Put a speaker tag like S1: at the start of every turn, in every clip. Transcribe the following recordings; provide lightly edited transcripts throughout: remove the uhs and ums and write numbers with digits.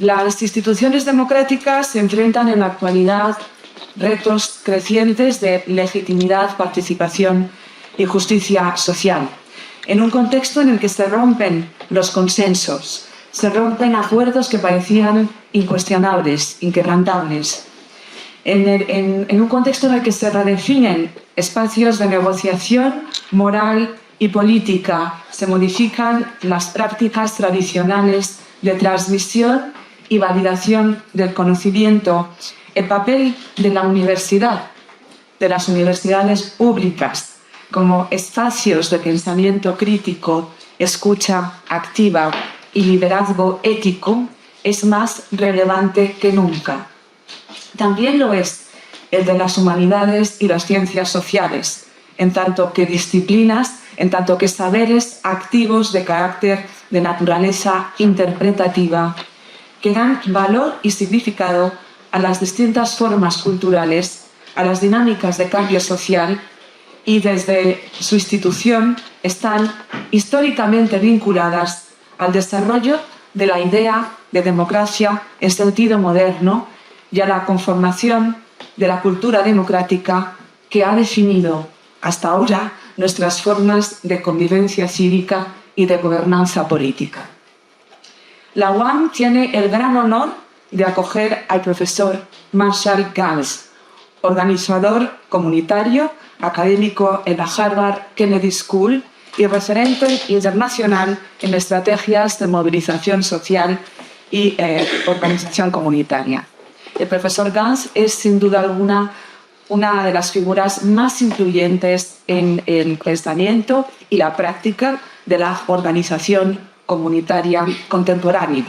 S1: Las instituciones democráticas se enfrentan en la actualidad retos crecientes de legitimidad, participación y justicia social, en un contexto en el que se rompen los consensos, se rompen acuerdos que parecían incuestionables, inquebrantables, en un contexto en el que se redefinen espacios de negociación moral y política, se modifican las prácticas tradicionales de transmisión y validación del conocimiento, el papel de la universidad, de las universidades públicas, como espacios de pensamiento crítico, escucha activa y liderazgo ético, es más relevante que nunca. También lo es el de las humanidades y las ciencias sociales, en tanto que disciplinas, en tanto que saberes activos de carácter de naturaleza interpretativa, que dan valor y significado a las distintas formas culturales, a las dinámicas de cambio social, y desde su institución están históricamente vinculadas al desarrollo de la idea de democracia en sentido moderno y a la conformación de la cultura democrática que ha definido hasta ahora nuestras formas de convivencia cívica y de gobernanza política. La UAM tiene el gran honor de acoger al profesor Marshall Ganz, organizador comunitario, académico en la Harvard Kennedy School y referente internacional en estrategias de movilización social y organización comunitaria. El profesor Ganz es, sin duda alguna, una de las figuras más influyentes en el pensamiento y la práctica de la organización comunitaria contemporánea.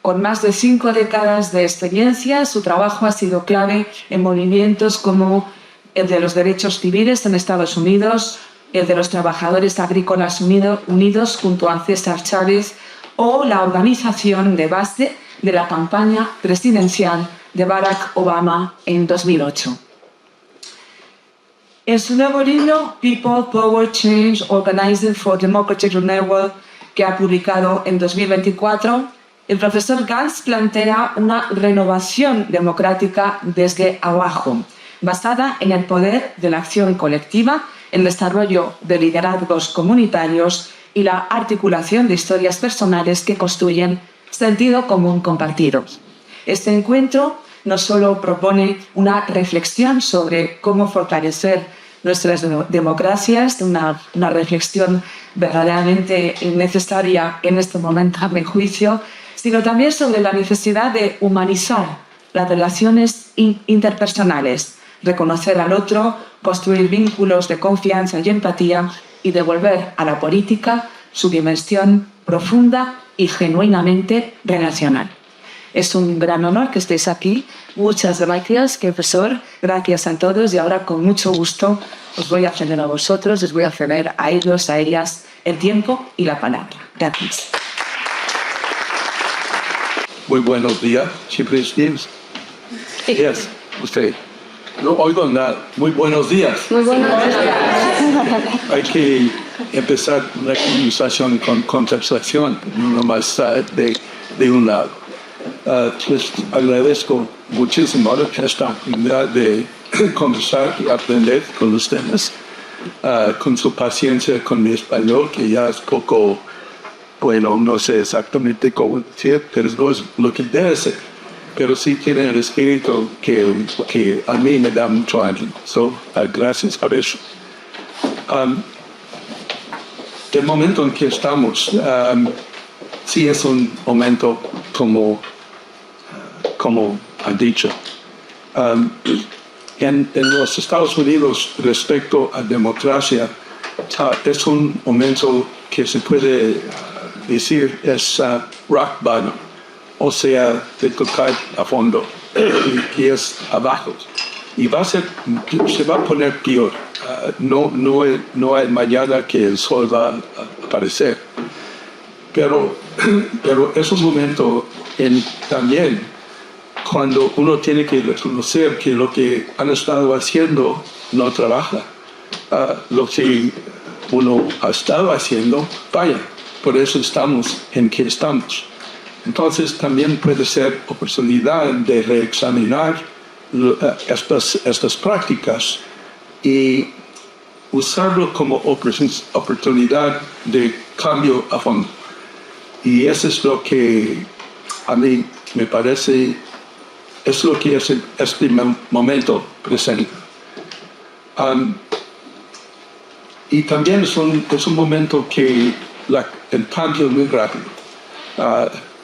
S1: Con más de 5 décadas de experiencia, su trabajo ha sido clave en movimientos como el de los derechos civiles en Estados Unidos, el de los trabajadores agrícolas unidos junto a César Chávez o la organización de base de la campaña presidencial de Barack Obama en 2008. En su nuevo libro, People, Power, Change, Organizing for Democratic Renewal, que ha publicado en 2024, el profesor Ganz plantea una renovación democrática desde abajo, basada en el poder de la acción colectiva, el desarrollo de liderazgos comunitarios y la articulación de historias personales que construyen sentido común compartido. Este encuentro no solo propone una reflexión sobre cómo fortalecer nuestras democracias, una reflexión verdaderamente necesaria en este momento, a mi juicio, sino también sobre la necesidad de humanizar las relaciones interpersonales, reconocer al otro, construir vínculos de confianza y empatía y devolver a la política su dimensión profunda y genuinamente relacional. Es un gran honor que estéis aquí. Muchas gracias, profesor. Gracias a todos y ahora con mucho gusto os voy a ceder a vosotros, les voy a ceder a ellos, a ellas, el tiempo y la palabra. Gracias.
S2: Muy buenos días. ¿Siempre es bien? Yes, usted. No oigo nada. Muy buenos días.
S3: Muy buenos días.
S2: Hay que empezar la conversación con contextualización, no más de un lado. Les agradezco muchísimo esta oportunidad de conversar y aprender con ustedes, con su paciencia con mi español, que ya es poco, bueno, no sé exactamente cómo decir, pero no es lo que debe ser. Pero sí tiene el espíritu que a mí me da mucho ánimo. Gracias por eso. El momento en que estamos, sí es un momento como han dicho. En los Estados Unidos, respecto a democracia, es un momento que se puede decir es rock bottom, o sea, de tocar a fondo, y es abajo. Y se va a poner peor. No hay mañana que el sol va a aparecer. Pero es un momento también cuando uno tiene que reconocer que lo que han estado haciendo no trabaja. Lo que uno ha estado haciendo, vaya, por eso estamos en que estamos. Entonces también puede ser oportunidad de reexaminar estas prácticas y usarlo como oportunidad de cambio a fondo. Y eso es lo que a mí me parece, es lo que es este momento presente. Y también es un momento que el cambio es muy rápido.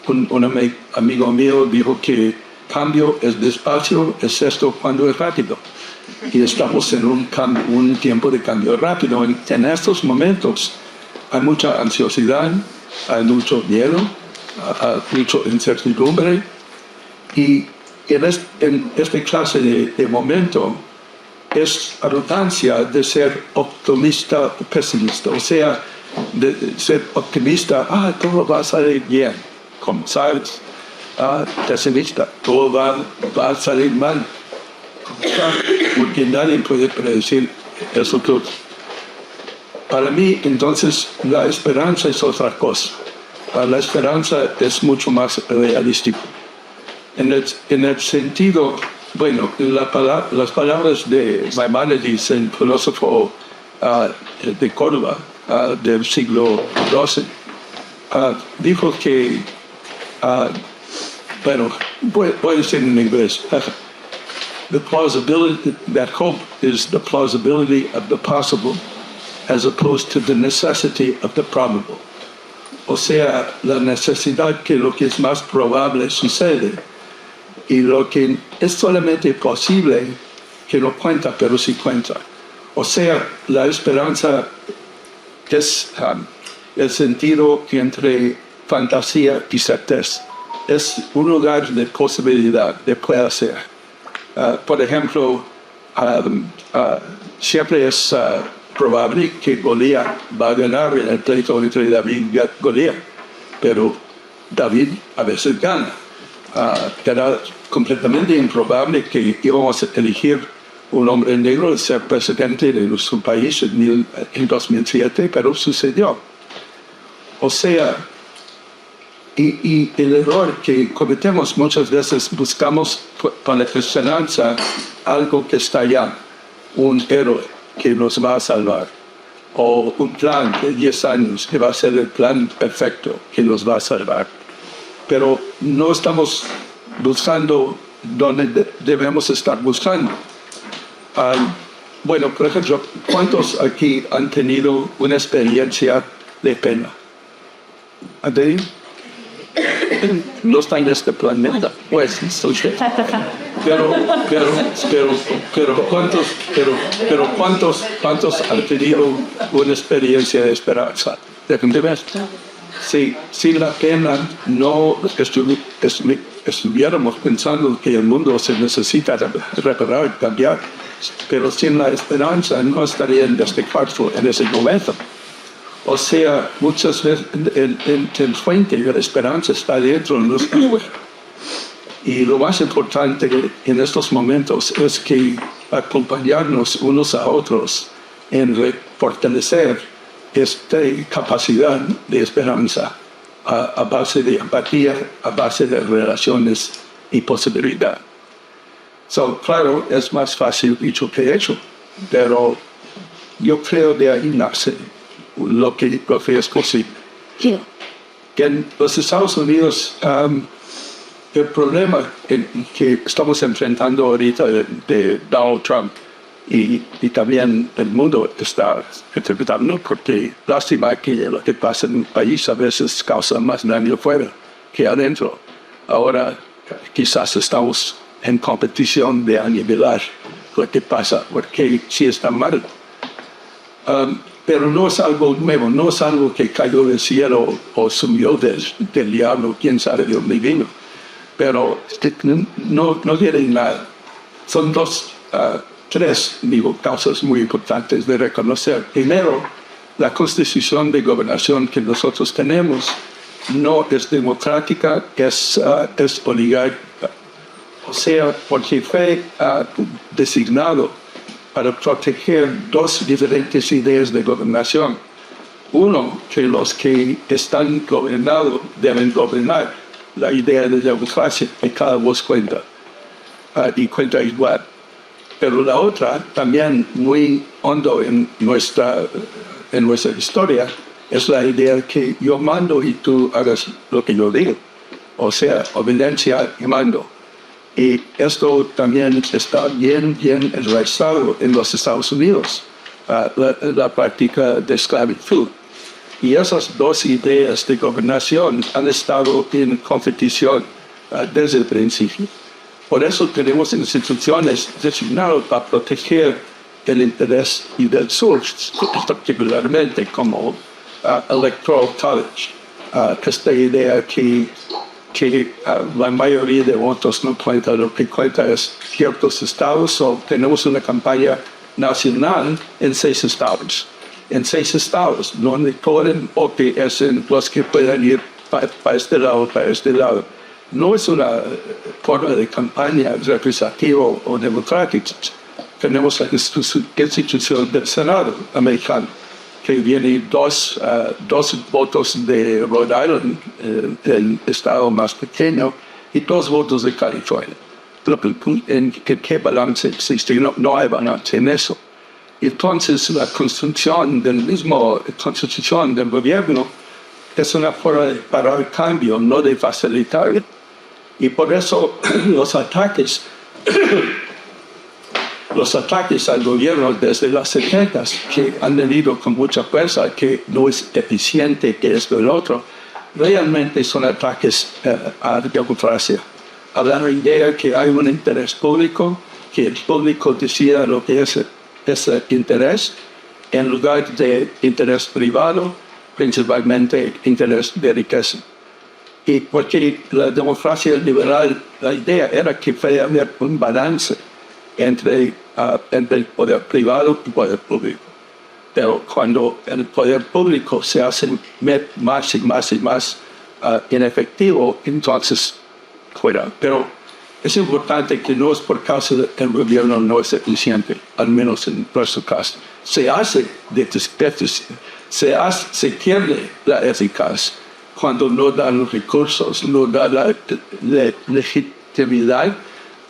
S2: Un amigo mío dijo que cambio es despacio, es esto cuando es rápido. Y estamos en un tiempo de cambio rápido. En estos momentos hay mucha ansiosidad, hay mucho miedo, hay mucha incertidumbre. Y en esta clase de momento es arrogancia de ser optimista o pesimista. O sea, de ser optimista, todo va a salir bien. Como sabes, pesimista, todo va a salir mal. Porque nadie puede predecir el futuro. Para mí, entonces, la esperanza es otra cosa. La esperanza es mucho más realística. En el sentido, bueno, las palabras de Maimónides, el filósofo de Córdoba del siglo XII, dijo que, bueno, voy a decir en inglés, the plausibility, that hope is the plausibility of the possible as opposed to the necessity of the probable. O sea, la necesidad que lo que es más probable sucede y lo que es solamente posible que no cuenta, pero sí cuenta. O sea, la esperanza es el sentido entre fantasía y certeza. Es un lugar de posibilidad, de puede ser. Por ejemplo, siempre es probable que Goliat va a ganar en el pleito entre David y Goliat, pero David a veces gana. Era completamente improbable que íbamos a elegir un hombre negro de ser presidente de nuestro país en 2007, pero sucedió. O sea, y el error que cometemos muchas veces, buscamos con la esperanza algo que está allá, un héroe que nos va a salvar, o un plan de 10 años que va a ser el plan perfecto que nos va a salvar. Pero no estamos buscando donde debemos estar buscando. Bueno, por ejemplo, ¿cuántos aquí han tenido una experiencia de pena? ¿Han tenido? No está en este planeta, pues, pero ¿cuántos han tenido una experiencia de esperanza? Si la pena no estuviéramos pensando que el mundo se necesita reparar, cambiar, pero sin la esperanza no estaría en este cuarto en ese momento. O sea, muchas veces el fuente de la esperanza está dentro de nosotros. Y lo más importante en estos momentos es que acompañarnos unos a otros en fortalecer esta capacidad de esperanza a base de empatía, a base de relaciones y posibilidad. Claro, es más fácil dicho que hecho, pero yo creo de ahí nace lo que es posible. Que en los Estados Unidos, el problema que estamos enfrentando ahorita de Donald Trump y también el mundo está enfrentando, porque lástima que lo que pasa en un país a veces causa más daño fuera que adentro. Ahora quizás estamos en competición de nivelar lo que pasa, porque sí está mal. Pero no es algo nuevo, no es algo que cayó del cielo o subió del diablo, quién sabe de dónde vino. Pero no tiene nada. Son tres causas muy importantes de reconocer. Primero, la constitución de gobernación que nosotros tenemos no es democrática, es oligárquica. O sea, porque fue designado para proteger dos diferentes ideas de gobernación. Uno, que los que están gobernados deben gobernar. la idea de democracia, que cada voz cuenta, y cuenta igual. Pero la otra, también muy hondo en nuestra historia, es la idea que yo mando y tú hagas lo que yo digo. O sea, obediencia y mando. Y esto también está bien enraizado en los Estados Unidos, la práctica de esclavitud. Y esas dos ideas de gobernación han estado en competición desde el principio. Por eso tenemos instituciones designadas para proteger el interés del sur, particularmente como Electoral College, esta idea que la mayoría de votos no cuenta, lo que cuenta es ciertos estados, o tenemos una campaña nacional en 6 estados. En 6 estados, donde pueden, o que es en los que pueden ir para este lado, para este lado. No es una forma de campaña representativa o democrática. Tenemos la institución del Senado americano, que viene dos votos de Rhode Island, el estado más pequeño, y 2 votos de California. ¿En qué balance existe? No hay balance en eso. Entonces, la constitución del gobierno es una forma de parar el cambio, no de facilitar. Y por eso los ataques al gobierno desde las 70, que han venido con mucha fuerza, que no es eficiente, que esto y lo otro, realmente son ataques a la democracia. A la idea que hay un interés público, que el público decida lo que es ese interés, en lugar de interés privado, principalmente interés de riqueza. Y porque la democracia liberal, la idea era que podía haber un balance entre el poder privado y el poder público. Pero cuando el poder público se hace más y más inefectivo, entonces fuera. Pero es importante que no es por causa de que el gobierno no es eficiente, al menos en nuestro caso. Se hace se pierde la eficacia cuando no dan los recursos, no da la legitimidad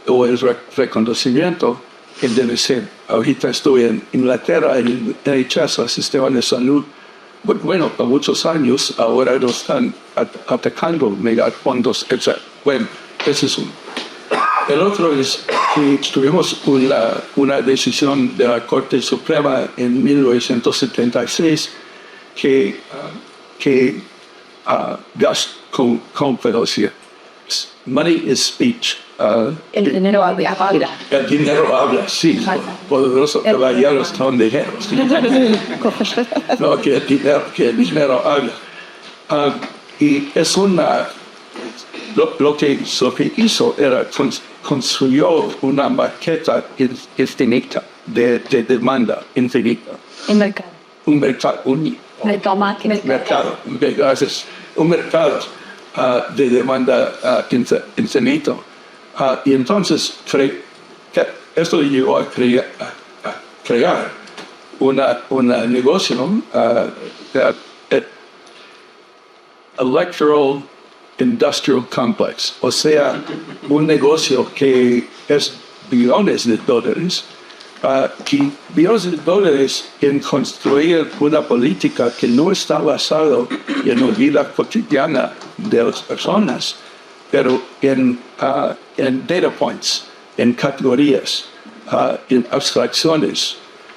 S2: o el reconocimiento que debe ser. Ahorita estuve en Inglaterra, en el rechazo al sistema de salud. Bueno, por muchos años, ahora lo están atacando, negar fondos, etc. Bueno, ese es uno. El otro es que tuvimos una decisión de la Corte Suprema en 1976 que ¿cómo puedo decir? Money is speech.
S3: El dinero habla.
S2: El dinero habla, sí. Poderoso caballero son ligeros. No, que el dinero habla. Y es lo que hizo era construyó una maqueta infinita de demanda infinita.
S3: El mercado.
S2: Un mercado único. Gracias. Un mercado de demanda infinito. Y entonces esto llegó a crear un negocio electoral industrial complex, o sea, un negocio que es billones de dólares, y billones de dólares en construir una política que no está basada en la vida cotidiana de las personas, pero en data points, en categorías, en abstracciones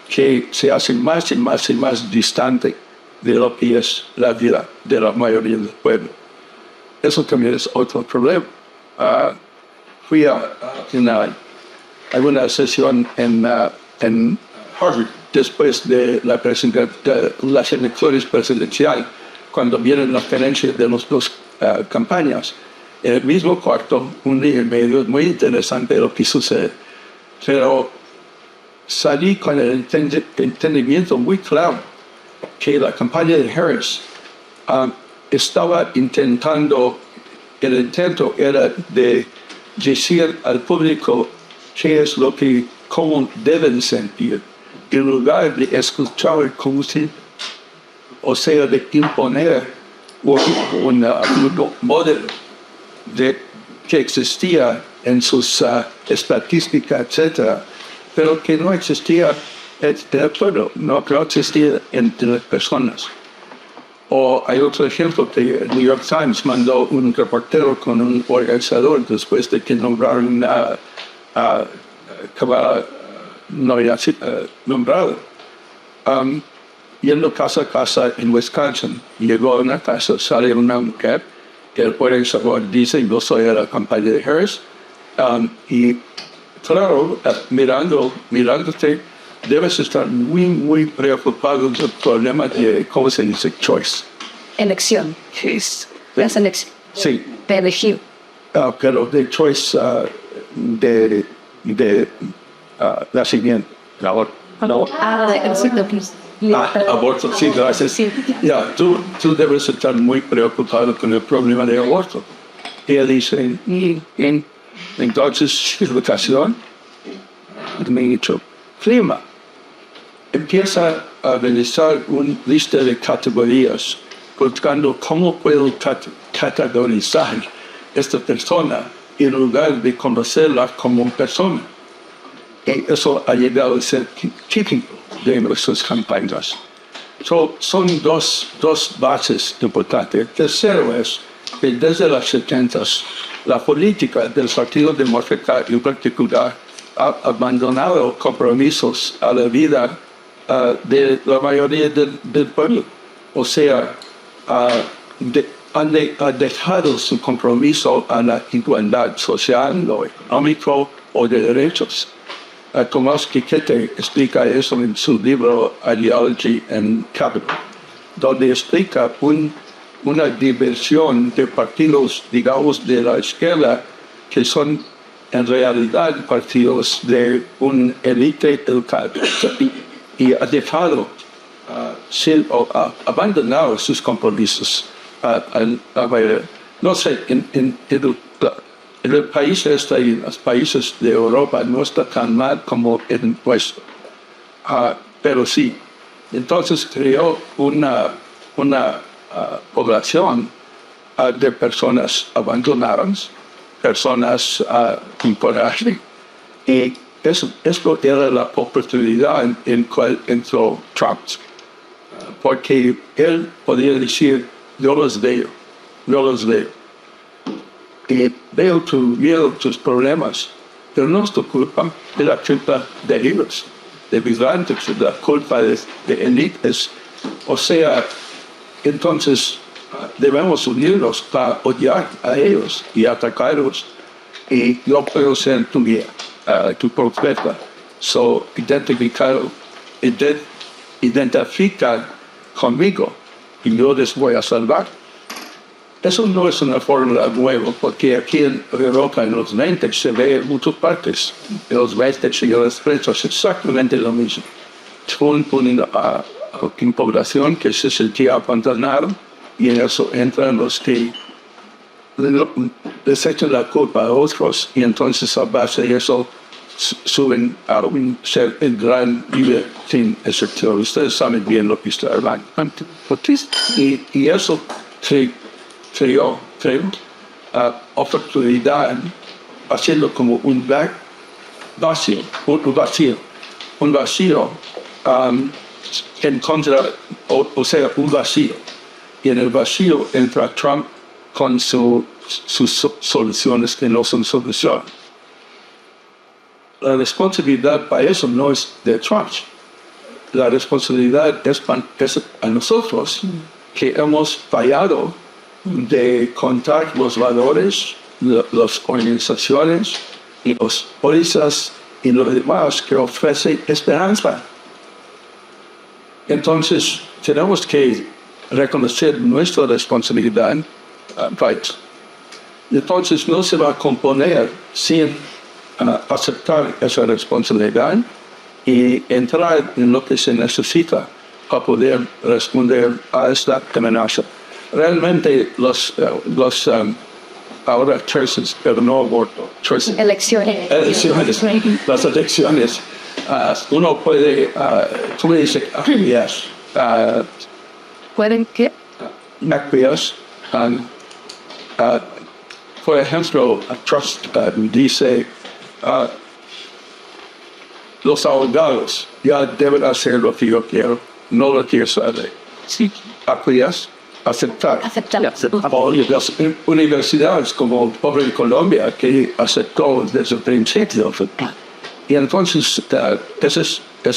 S2: que se hacen más y más distante de lo que es la vida de la mayoría del pueblo. Eso también es otro problema. Fui a una sesión en Harvard después de las elecciones presidenciales, cuando vienen las diferencias de las dos campañas. En el mismo cuarto, un día y medio, es muy interesante lo que sucede. Pero salí con el entendimiento muy claro que la campaña de Harris estaba intento era de decir al público qué es lo que, cómo deben sentir, en lugar de escuchar cómo se, o sea, de imponer un modelo que existía en sus estadísticas, etcétera, pero que no existía en el pueblo, no existía entre las personas. O hay otro ejemplo que el New York Times mandó un reportero con un organizador después de que nombraron Kamala no había sido nombrado. Yendo casa a casa en Wisconsin, llegó a una casa, sale una mujer, que el organizador dice, yo soy de la campaña de Harris, y claro, mirándote, debes estar muy, muy preocupado del problema de, ¿cómo se dice? Choice.
S3: Elección. Las elecciones.
S2: Sí.
S3: De elegir.
S2: Pero de choice de nacimiento. Aborto, sí, gracias.
S3: Sí.
S2: Ya, tú debes estar muy preocupado con el problema de aborto. Y él dice, entonces, educación, administración, clima. Empieza a realizar una lista de categorías, buscando cómo puedo categorizar esta persona en lugar de conocerla como persona. Y eso ha llegado a ser típico de nuestras campañas. Son dos bases importantes. El tercero es que desde los 70 la política del Partido Demócrata en particular ha abandonado compromisos a la vida de la mayoría del pueblo. O sea, ha dejado su compromiso a la igualdad social, lo económico o de derechos. Tomás Piketty explica eso en su libro Ideology and Capital, donde explica una diversión de partidos, digamos, de la izquierda, que son en realidad partidos de una élite educada, y ha dejado, abandonado sus compromisos. No sé, en el país en los países de Europa no está tan mal como el nuestro. Pero sí, entonces creó una población de personas abandonadas, personas con coraje. Y esto era la oportunidad en cual entró Trump. Porque él podía decir, yo los veo. Y veo tu miedo, tus problemas, pero no es tu culpa, es la culpa de ellos, de migrantes, es la culpa de élites. O sea, entonces debemos unirnos para odiar a ellos y atacarlos. Y yo puedo ser tu guía, tu profeta. Identifica conmigo y yo les voy a salvar. Eso no es una fórmula nueva, porque aquí en Europa en los 20 se ve en muchas partes. En los 20 y los 30 es exactamente lo mismo. Una población que se sentía abandonada, y en eso entran los que les echan la culpa a otros, y entonces a base de eso suben a ser el gran libertín, etc. Ustedes saben bien lo que estoy hablando. Y eso creó oportunidad haciendo como un vacío en contra, o sea, un vacío. Y en el vacío entra Trump con sus soluciones que no son soluciones. La responsabilidad para eso no es de Trump. La responsabilidad es a nosotros, que hemos fallado de contar los valores, las organizaciones y los policías y los demás que ofrecen esperanza. Entonces, tenemos que reconocer nuestra responsabilidad. Entonces, no se va a componer sin aceptar esa responsabilidad y entrar en lo que se necesita para poder responder a esta amenaza. Realmente ahora choices, pero no aborto.
S3: Elecciones.
S2: Las elecciones. Uno puede, ¿cómo dice? Acquiesce.
S3: ¿Pueden qué?
S2: Acquiesce. por ejemplo, Trust dice, los abogados ya deben hacer lo que yo quiero, no lo que yo sabe. Sí, apoyas, aceptar.
S3: Aceptar.
S2: O las universidades como el pobre de Colombia que aceptó desde el principio. Y entonces esa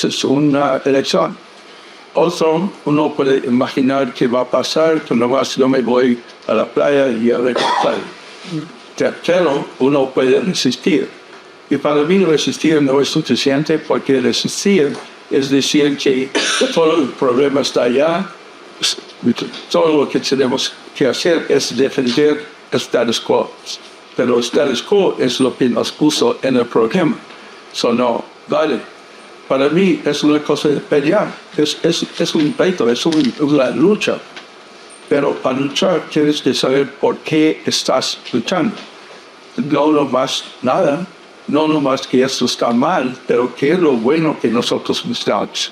S2: es una elección. Otro, uno puede imaginar qué va a pasar, que nomás yo me voy a la playa y a ver qué tal. Tercero, uno puede resistir. Y para mí resistir no es suficiente, porque resistir es decir que todo el problema está allá, todo lo que tenemos que hacer es defender el status quo. Pero el status quo es lo que nos puso en el problema. Eso no vale. Para mí es una cosa de pelear, es un pleito, es una lucha. Pero para luchar tienes que saber por qué estás luchando. No nomás nada, no nomás que esto está mal, pero qué es lo bueno que nosotros buscamos.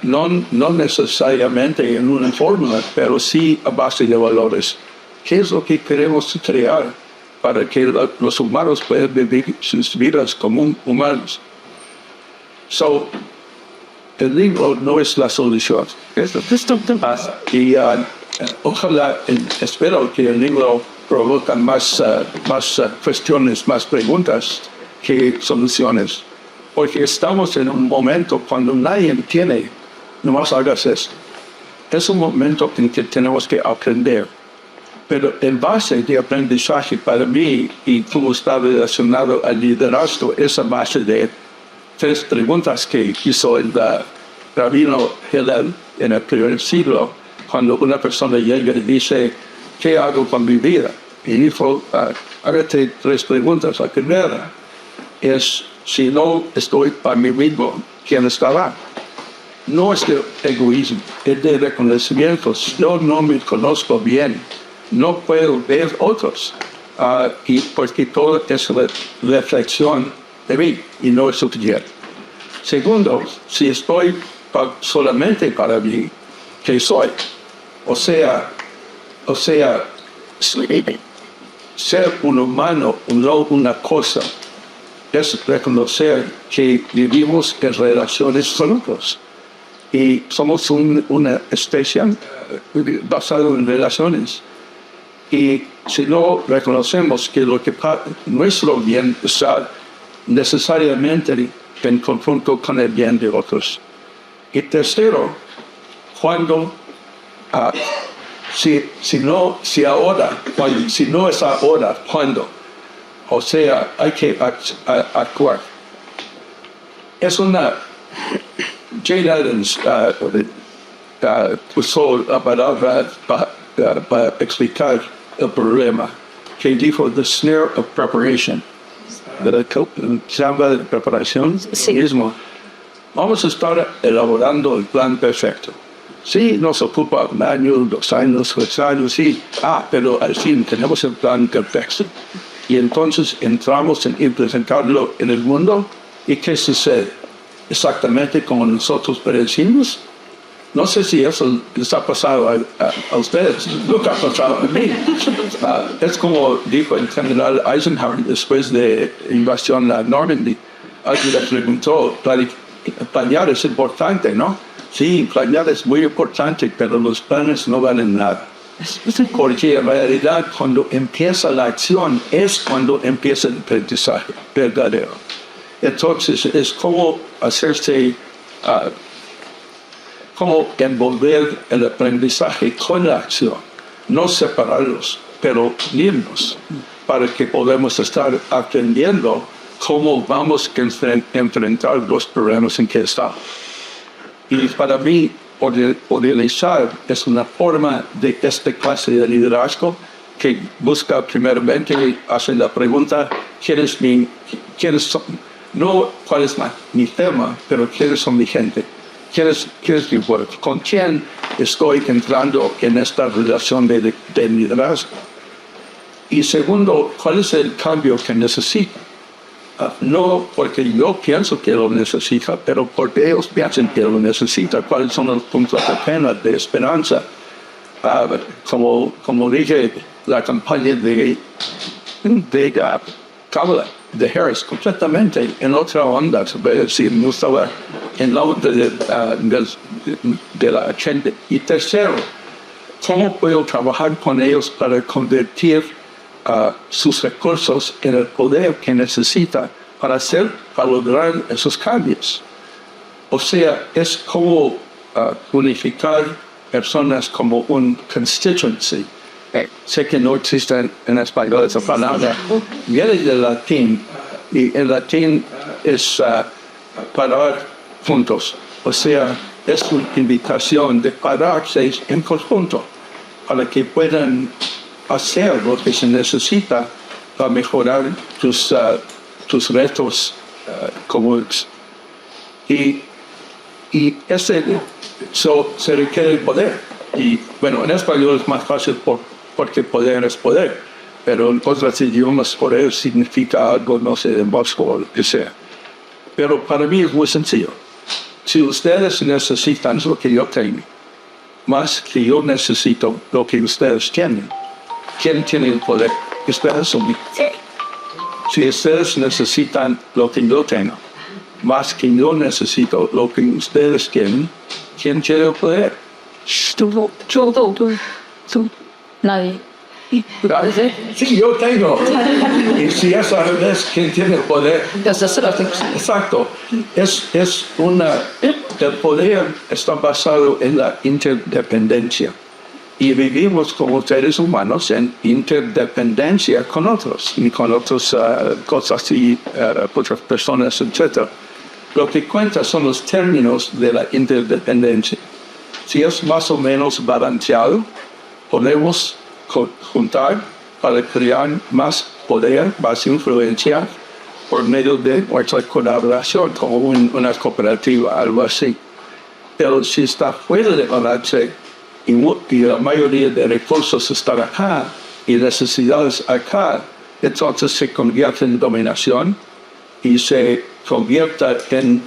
S2: No necesariamente en una fórmula, pero sí a base de valores. ¿Qué es lo que queremos crear para que los humanos puedan vivir sus vidas como humanos? El libro no es la solución. Y ojalá, espero que el libro provoque más cuestiones, más preguntas que soluciones. Porque estamos en un momento cuando nadie tiene, nomás hagas esto. Es un momento en que tenemos que aprender. Pero en base de aprendizaje para mí, y como está relacionado al liderazgo, esa base de 3 preguntas que hizo el rabino Hillel en el primer siglo, cuando una persona llega y dice, ¿qué hago con mi vida? Y dijo, hágate 3 preguntas. La primera es, si no estoy para mí mismo, ¿quién estará? No es de egoísmo, es de reconocimiento. Si yo no me conozco bien, no puedo ver otros. Y porque todo es reflexión de mí y no es suficiente. Segundo, si estoy solamente para mí, ¿qué soy? O sea, ser un humano, no una cosa, es reconocer que vivimos en relaciones con otros. Y somos una especie basada en relaciones. Y si no reconocemos que nuestro bien está necesariamente en conjunto con el bien de otros. Y tercero, si no es ahora, ¿cuándo? O sea, hay que actuar. Es una... Jane Addams usó la palabra para explicar el problema, que dijo the snare of preparation. Se habla de preparación.
S3: Sí.
S2: Mismo. Vamos a estar elaborando el plan perfecto. Sí, nos ocupa 1 año, 2 años, 3 años, sí. Pero al fin tenemos el plan perfecto. Y entonces entramos en implementarlo en el mundo. ¿Y qué sucede? Exactamente como nosotros predecimos. No sé si eso les ha pasado a ustedes. Nunca ha pasado a mí. Es como dijo el general Eisenhower después de la invasión a Normandy. Alguien le preguntó, planear es importante, ¿no? Sí, planear es muy importante, pero los planes no valen nada. Porque en realidad cuando empieza la acción es cuando empieza el aprendizaje verdadero. Entonces es como hacerse... cómo envolver el aprendizaje con la acción, no separarlos, pero unirnos para que podamos estar aprendiendo cómo vamos a enfrentar los problemas en que estamos. Y para mí, organizar es una forma de esta clase de liderazgo que busca primeramente hacer la pregunta, ¿quiénes son? No cuál es mi tema, pero quiénes son mi gente. ¿Quién es mi pueblo? ¿Con quién estoy entrando en esta relación de liderazgo? Y segundo, ¿cuál es el cambio que necesito? No porque yo pienso que lo necesita, pero porque ellos piensan que lo necesita. ¿Cuáles son los puntos de pena, de esperanza? Como dije, la campaña de de Cábala, de Harris, completamente en otra onda, se puede decir, no estaba en la onda de la gente. Y tercero, ¿cómo puedo trabajar con ellos para convertir sus recursos en el poder que necesita para lograr esos cambios? O sea, es como unificar personas como un constituency. Sé que no existe en español esa palabra. Viene del latín, y el latín es parar juntos. O sea, es una invitación de pararse en conjunto para que puedan hacer lo que se necesita para mejorar tus retos comunes. Y se requiere el poder. Y bueno, en español es más fácil porque poder es poder, pero en otros idiomas poder significa algo, no sé, de Moscú o lo que sea. Pero para mí es muy sencillo. Si ustedes necesitan lo que yo tengo, más que yo necesito lo que ustedes tienen, ¿quién tiene el poder? Ustedes son. Si ustedes necesitan lo que yo tengo, más que yo necesito lo que ustedes quieren, ¿quién tiene el poder?
S3: Tú. Nadie.
S2: Sí, yo tengo. Y si es al revés, ¿quién tiene el poder? Exacto. El poder está basado en la interdependencia. Y vivimos como seres humanos en interdependencia con otros, y con otras cosas y otras personas, etc. Lo que cuenta son los términos de la interdependencia. Si es más o menos balanceado, podemos juntar para crear más poder, más influencia por medio de nuestra colaboración, como una cooperativa, algo así. Pero si está fuera de balance y la mayoría de recursos están acá y necesidades acá, entonces se convierte en dominación y se convierte en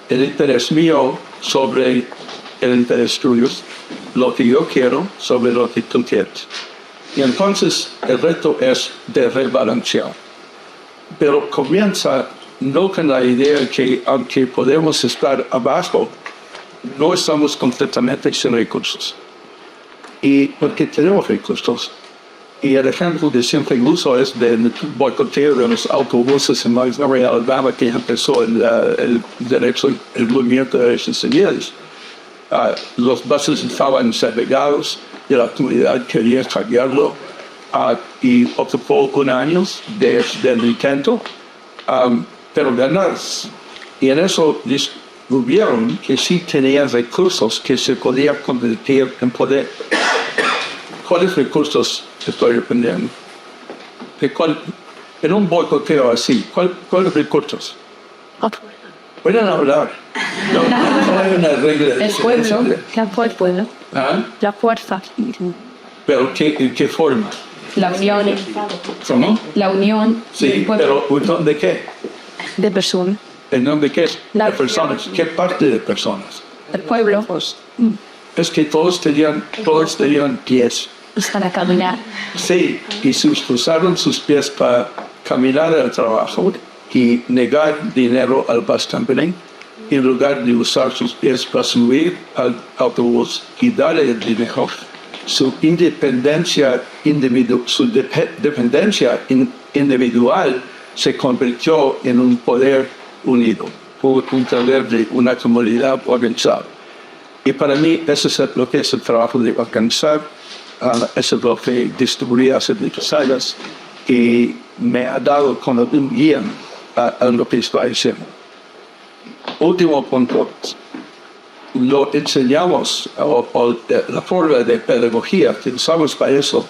S2: el interés mío sobre el interés tuyo, lo que yo quiero sobre lo que tú quieres. Y entonces el reto es de rebalancear. Pero comienza no con la idea que aunque podemos estar abajo, no estamos completamente sin recursos. Y porque tenemos recursos. Y el ejemplo que siempre uso es del boicoteo de los autobuses en Montgomery, Alabama, que empezó el movimiento de derechos civiles. Los buses estaban segregados y la comunidad quería cambiarlo y ocupó un año del intento, pero ganas. Y en eso descubrieron que sí tenían recursos que se podían convertir en poder. ¿Cuáles recursos estoy dependiendo? En un boicoteo así, ¿cuáles recursos? Pueden hablar. No hay una regla de
S3: el pueblo, el pueblo.
S2: ¿Ah?
S3: La fuerza.
S2: ¿Pero en qué forma?
S3: La unión.
S2: ¿Cómo?
S3: La unión.
S2: Sí, pero ¿unión de qué?
S3: De personas.
S2: ¿En nombre de qué?
S3: La
S2: De personas. ¿Qué parte de personas?
S3: El pueblo.
S2: Es que todos tenían pies.
S3: Están a caminar.
S2: Sí, y usaron sus pies para caminar al trabajo y negar dinero al bus company en lugar de usar sus pies para subir al autobús y darle el dinero. Su dependencia individual se convirtió en un poder unido, un poder de una comunidad organizada. Y para mí eso es lo que es el trabajo de organizar. Eso es lo que descubrí hace muchos años y me ha dado como un guía a lo que estoy haciendo. Último punto, lo enseñamos, la forma de pedagogía que usamos para eso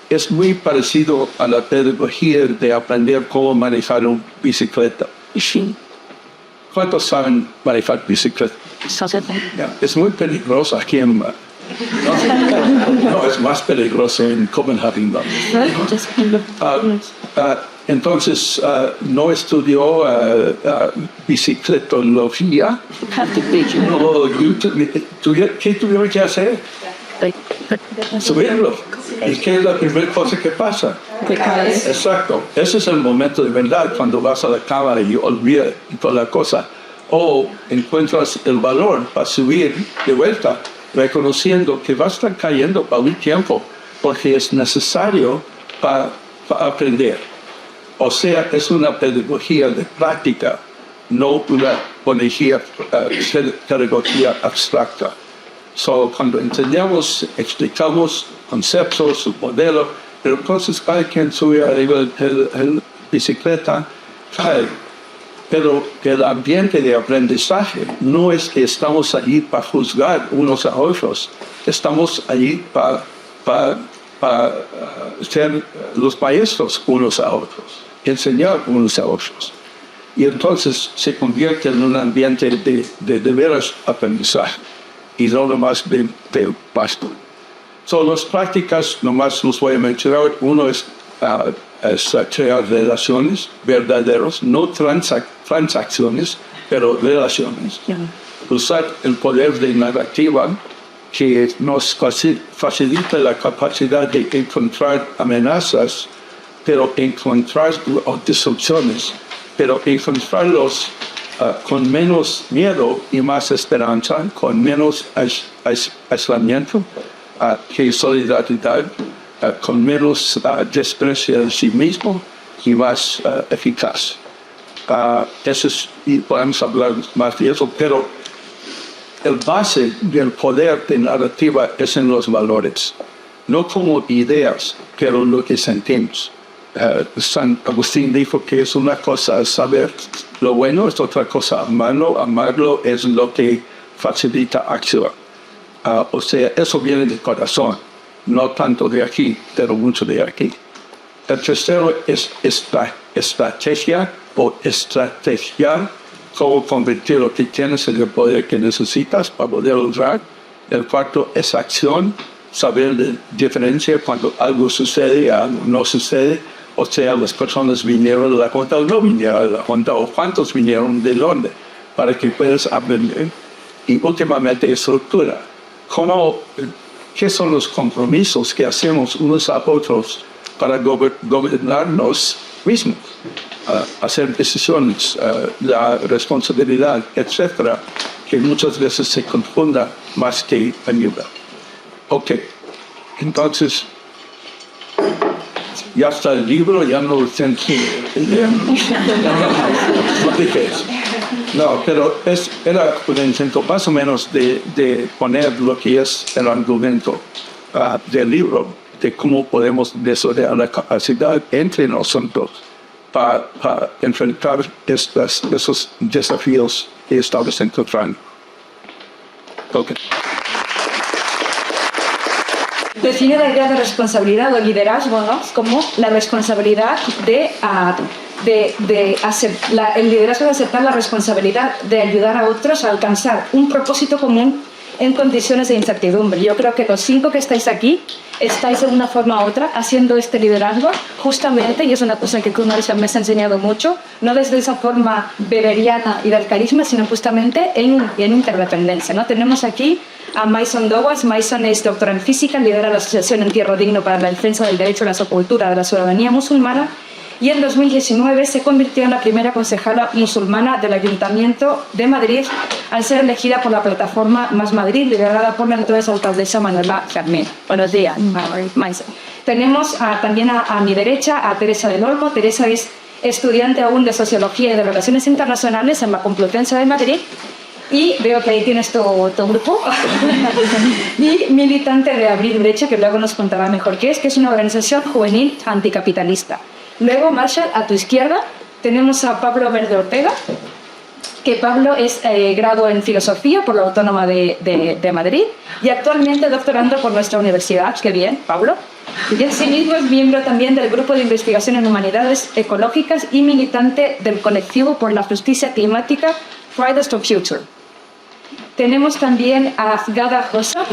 S2: es muy parecido a la pedagogía de aprender cómo manejar una bicicleta. ¿Cuántos saben manejar bicicleta? Es muy peligroso aquí en... No, es más peligroso en Copenhagen. Entonces, no estudió bicicletología. ¿Qué tuvieron que hacer? Subirlo. ¿Y qué es la primera cosa que pasa?
S3: Te caes.
S2: Exacto. Ese es el momento de verdad cuando vas a la cámara y olvidas toda la cosa. O encuentras el valor para subir de vuelta, reconociendo que vas a estar cayendo para un tiempo, porque es necesario para aprender. O sea, es una pedagogía de práctica, no una pedagogía abstracta. Cuando entendemos, explicamos conceptos, su modelo, pero entonces cada quien sube arriba de la bicicleta, cae. Pero el ambiente de aprendizaje no es que estamos allí para juzgar unos a otros, estamos allí para ser los maestros unos a otros, enseñar unos a otros. Y entonces se convierte en un ambiente de veras aprendizaje y no nomás de pasto. Son las prácticas, nomás los voy a mencionar. Uno es crear relaciones verdaderas, no transacciones, pero relaciones. Usar el poder de narrativa que nos facilita la capacidad de encontrar amenazas, pero encontrar disrupciones, pero encontrarlos con menos miedo y más esperanza, con menos aislamiento que solidaridad, con menos desprecio de sí mismo y más eficaz. Y podemos hablar más de eso, pero el base del poder de narrativa es en los valores, no como ideas, pero lo que sentimos. San Agustín dijo que es una cosa saber lo bueno, es otra cosa amarlo. Amarlo es lo que facilita acción. O sea, eso viene del corazón, no tanto de aquí, pero mucho de aquí. El tercero es estrategia o estrategiar, cómo convertir lo que tienes en el poder que necesitas para poder lograr. El cuarto es acción, saber la diferencia cuando algo sucede y algo no sucede. O sea, las personas vinieron de la junta o no vinieron de la junta, o cuántos vinieron de dónde, para que puedas aprender. Y últimamente, estructura. ¿Qué son los compromisos que hacemos unos a otros para gobernarnos mismos? Hacer decisiones, la responsabilidad, etcétera, que muchas veces se confunda más que ayuda. Ok, entonces, ya está el libro, ya no lo tengo que leer. No, pero era un intento más o menos de poner lo que es el argumento del libro, de cómo podemos desarrollar la capacidad entre nosotros para enfrentar esos desafíos que estamos encontrando. Okay.
S4: Define la idea de responsabilidad o liderazgo, ¿no? Como la responsabilidad el liderazgo de aceptar la responsabilidad de ayudar a otros a alcanzar un propósito común en condiciones de incertidumbre. Yo creo que los 5 que estáis aquí estáis de una forma u otra haciendo este liderazgo justamente, y es una cosa que Kuno me ha enseñado mucho, no desde esa forma beberiana y del carisma, sino justamente en interdependencia, ¿no? Tenemos aquí a Maison Dowas. Maison es doctora en física, lidera la Asociación Entierro Digno para la Defensa del Derecho a la Sepultura de la Ciudadanía Musulmana, y en 2019 se convirtió en la primera concejala musulmana del Ayuntamiento de Madrid al ser elegida por la plataforma Más Madrid, liderada por la entonces alcaldesa Manuela Carmena. Buenos días, Maison. Tenemos también a mi derecha a Teresa del Olmo. Teresa es estudiante aún de Sociología y de Relaciones Internacionales en la Complutense de Madrid. Y veo que ahí tienes tu grupo. Y militante de Abrir Brecha, que luego nos contará mejor qué es, que es una organización juvenil anticapitalista. Luego, Marshall, a tu izquierda, tenemos a Pablo Verde Ortega, que Pablo es grado en Filosofía por la Autónoma de Madrid y actualmente doctorando por nuestra universidad. ¡Qué bien, Pablo! Y asimismo es miembro también del Grupo de Investigación en Humanidades Ecológicas y militante del colectivo por la justicia climática Fridays for Future. Tenemos también a Gada Hossa.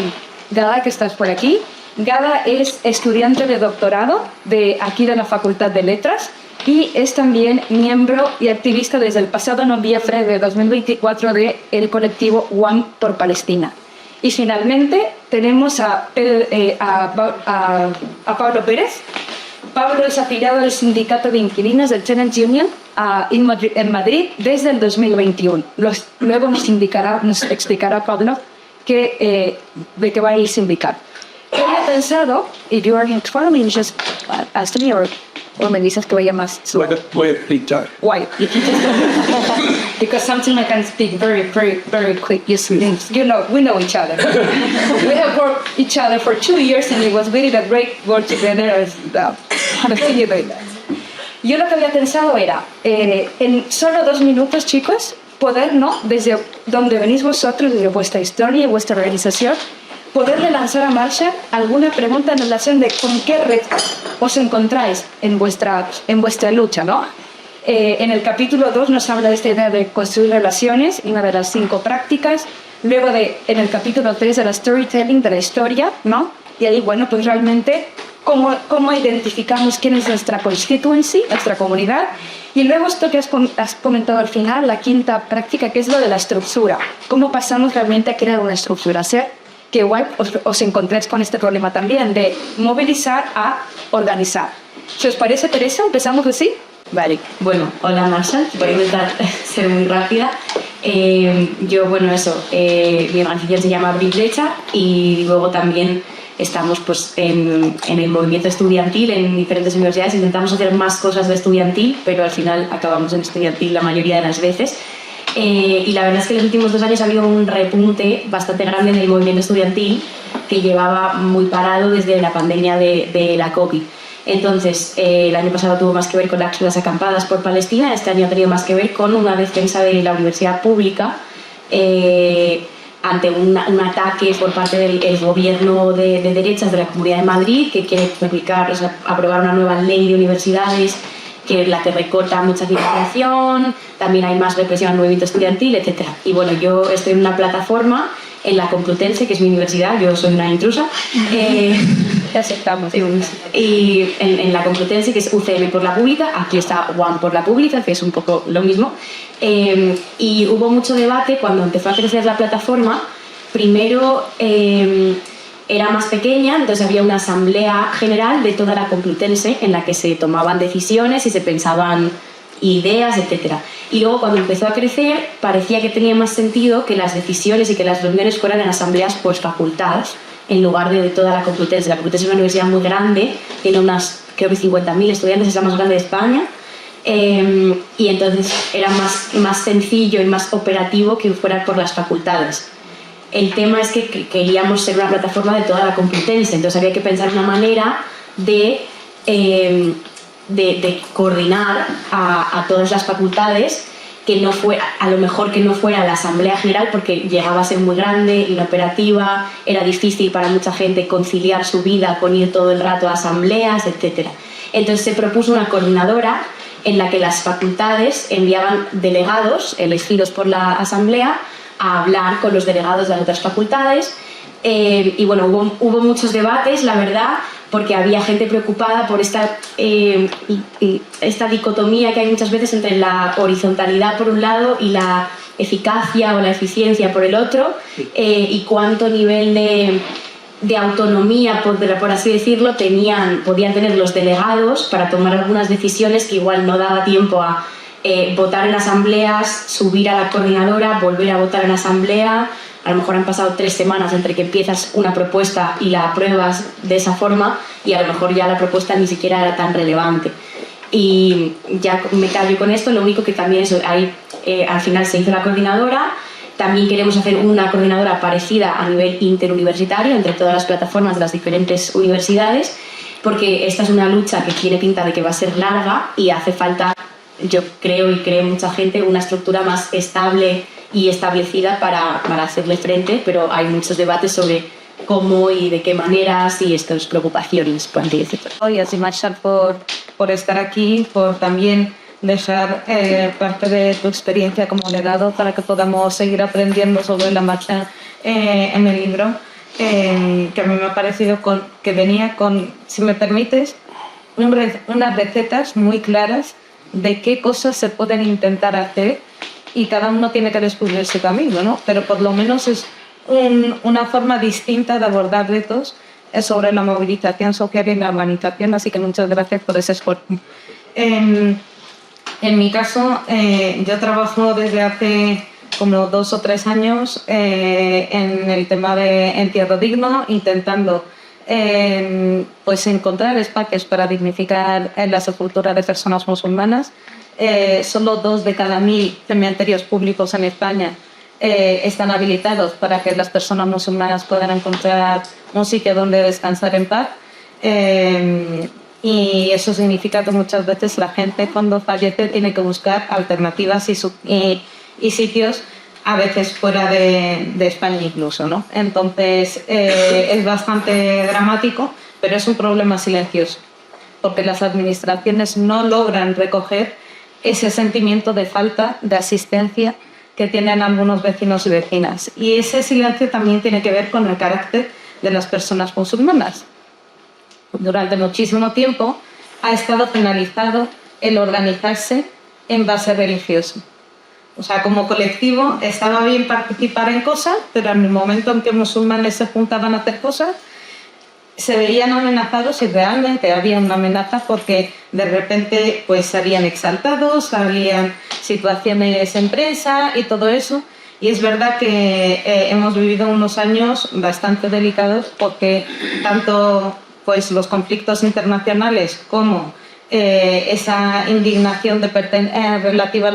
S4: Gada, que estás por aquí. Gada es estudiante de doctorado de la Facultad de Letras y es también miembro y activista desde el pasado noviembre de 2024 del colectivo One por Palestina. Y finalmente tenemos a Pablo Pérez. Pablo es afiliado al sindicato de inquilinos del Tenants Union en Madrid desde el 2021. Luego nos explicará Pablo de qué va el sindicato. Yo había pensado, if you are in trouble, just ask me or me dices que vaya más suave.
S2: Voy a explicar.
S4: Why? Because sometimes I can speak very, very, very quick. You know, we know each other. We have worked each other for 2 years and it was really a great work together. Yo lo que había pensado era, en solo 2 minutos, chicos, poder, ¿no? Desde donde venís vosotros, desde vuestra historia y vuestra organización, poderle lanzar a Marshall alguna pregunta en relación de con qué reto os encontráis en vuestra lucha, ¿no? En el capítulo 2 nos habla de esta idea de construir relaciones, una de las 5 prácticas. Luego en el capítulo 3 de la storytelling, de la historia, ¿no? Y ahí, bueno, pues realmente cómo identificamos quién es nuestra constituency, nuestra comunidad. Y luego esto que has comentado al final, la 5ª práctica, que es lo de la estructura. Cómo pasamos realmente a crear una estructura, hacer que igual os encontréis con este problema también, de movilizar a organizar. ¿Si os parece, Teresa? ¿Empezamos así?
S3: Vale. Bueno, hola Marshall, voy a intentar ser muy rápida. Yo, bueno, eso, mi organización se llama Abril Brecha y luego también estamos pues, en el movimiento estudiantil en diferentes universidades. Intentamos hacer más cosas de estudiantil, pero al final acabamos en estudiantil la mayoría de las veces. Y la verdad es que en los últimos 2 años ha habido un repunte bastante grande en el movimiento estudiantil que llevaba muy parado desde la pandemia de la COVID. Entonces, el año pasado tuvo más que ver con las acampadas por Palestina, este año ha tenido más que ver con una defensa de la universidad pública ante un ataque por parte del gobierno de derechas de la Comunidad de Madrid, que quiere aprobar una nueva ley de universidades que es la que recorta mucha financiación, también hay más represión al movimiento estudiantil, etc. Y bueno, yo estoy en una plataforma en la Complutense, que es mi universidad, yo soy una intrusa.
S4: Te aceptamos.
S3: Y en la Complutense, que es UCM por la pública, aquí está UAM por la pública, que es un poco lo mismo. Y hubo mucho debate cuando empezó a crecer la plataforma. Primero era más pequeña, entonces había una asamblea general de toda la Complutense en la que se tomaban decisiones y se pensaban ideas, etc. Y luego cuando empezó a crecer parecía que tenía más sentido que las decisiones y que las reuniones fueran en asambleas por facultad en lugar de toda la Complutense. La Complutense es una universidad muy grande, tiene unas, creo que 50.000 estudiantes, es la más grande de España. Y entonces era más sencillo y más operativo que fuera por las facultades. El tema es que queríamos ser una plataforma de toda la Complutense, entonces había que pensar una manera de coordinar a todas las facultades, que no fuera, a lo mejor que no fuera la asamblea general, porque llegaba a ser muy grande, inoperativa, era difícil para mucha gente conciliar su vida con ir todo el rato a asambleas, etc. Entonces se propuso una coordinadora en la que las facultades enviaban delegados elegidos por la asamblea a hablar con los delegados de las otras facultades. Y bueno, hubo muchos debates, la verdad, porque había gente preocupada por esta dicotomía que hay muchas veces entre la horizontalidad por un lado y la eficacia o la eficiencia por el otro, y cuánto nivel de autonomía, por así decirlo, podían tener los delegados para tomar algunas decisiones que igual no daba tiempo a votar en asambleas, subir a la coordinadora, volver a votar en asamblea. A lo mejor han pasado 3 semanas entre que empiezas una propuesta y la apruebas de esa forma, y a lo mejor ya la propuesta ni siquiera era tan relevante. Y ya me callo con esto. Lo único que también es, al final se hizo la coordinadora. También queremos hacer una coordinadora parecida a nivel interuniversitario entre todas las plataformas de las diferentes universidades, porque esta es una lucha que tiene pinta de que va a ser larga y hace falta, yo creo y cree mucha gente, una estructura más estable y establecida para hacerle frente, pero hay muchos debates sobre cómo y de qué maneras y estas preocupaciones.
S1: Gracias, Marshall, por estar aquí, por también dejar parte de tu experiencia como legado para que podamos seguir aprendiendo sobre la marcha en el libro, que a mí me ha parecido que venía con, si me permites, unas recetas muy claras de qué cosas se pueden intentar hacer, y cada uno tiene que descubrir su camino, ¿no? Pero por lo menos es
S4: una forma distinta de abordar retos sobre la movilización social y la urbanización, así que muchas gracias por ese esfuerzo. En mi caso, yo trabajo desde hace como 2 o 3 años en el tema de entierro digno, intentando pues encontrar espacios para dignificar la sepultura de personas musulmanas. Solo 2 de cada 1000 cementerios públicos en España están habilitados para que las personas musulmanas puedan encontrar un sitio donde descansar en paz. Y eso significa que muchas veces la gente cuando fallece tiene que buscar alternativas y sitios a veces fuera de España incluso, ¿no? Entonces es bastante dramático, pero es un problema silencioso, porque las administraciones no logran recoger ese sentimiento de falta de asistencia que tienen algunos vecinos y vecinas. Y ese silencio también tiene que ver con el carácter de las personas musulmanas. Durante muchísimo tiempo ha estado penalizado el organizarse en base religiosa. O sea, como colectivo estaba bien participar en cosas, pero en el momento en que musulmanes se juntaban a hacer cosas, se veían amenazados y realmente había una amenaza porque de repente pues salían exaltados, habían situaciones en prensa y todo eso. Y es verdad que hemos vivido unos años bastante delicados porque tanto pues los conflictos internacionales como esa indignación relativa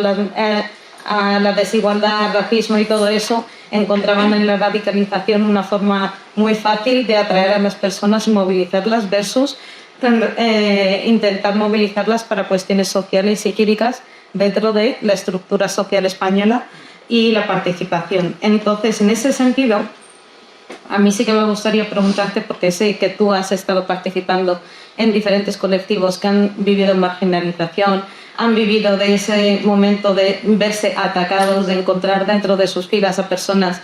S4: a la desigualdad, racismo y todo eso, encontraban en la radicalización una forma muy fácil de atraer a las personas y movilizarlas versus intentar movilizarlas para cuestiones sociales y cívicas dentro de la estructura social española y la participación. Entonces, en ese sentido, a mí sí que me gustaría preguntarte, porque sé que tú has estado participando en diferentes colectivos que han vivido marginalización, han vivido de ese momento de verse atacados, de encontrar dentro de sus filas a personas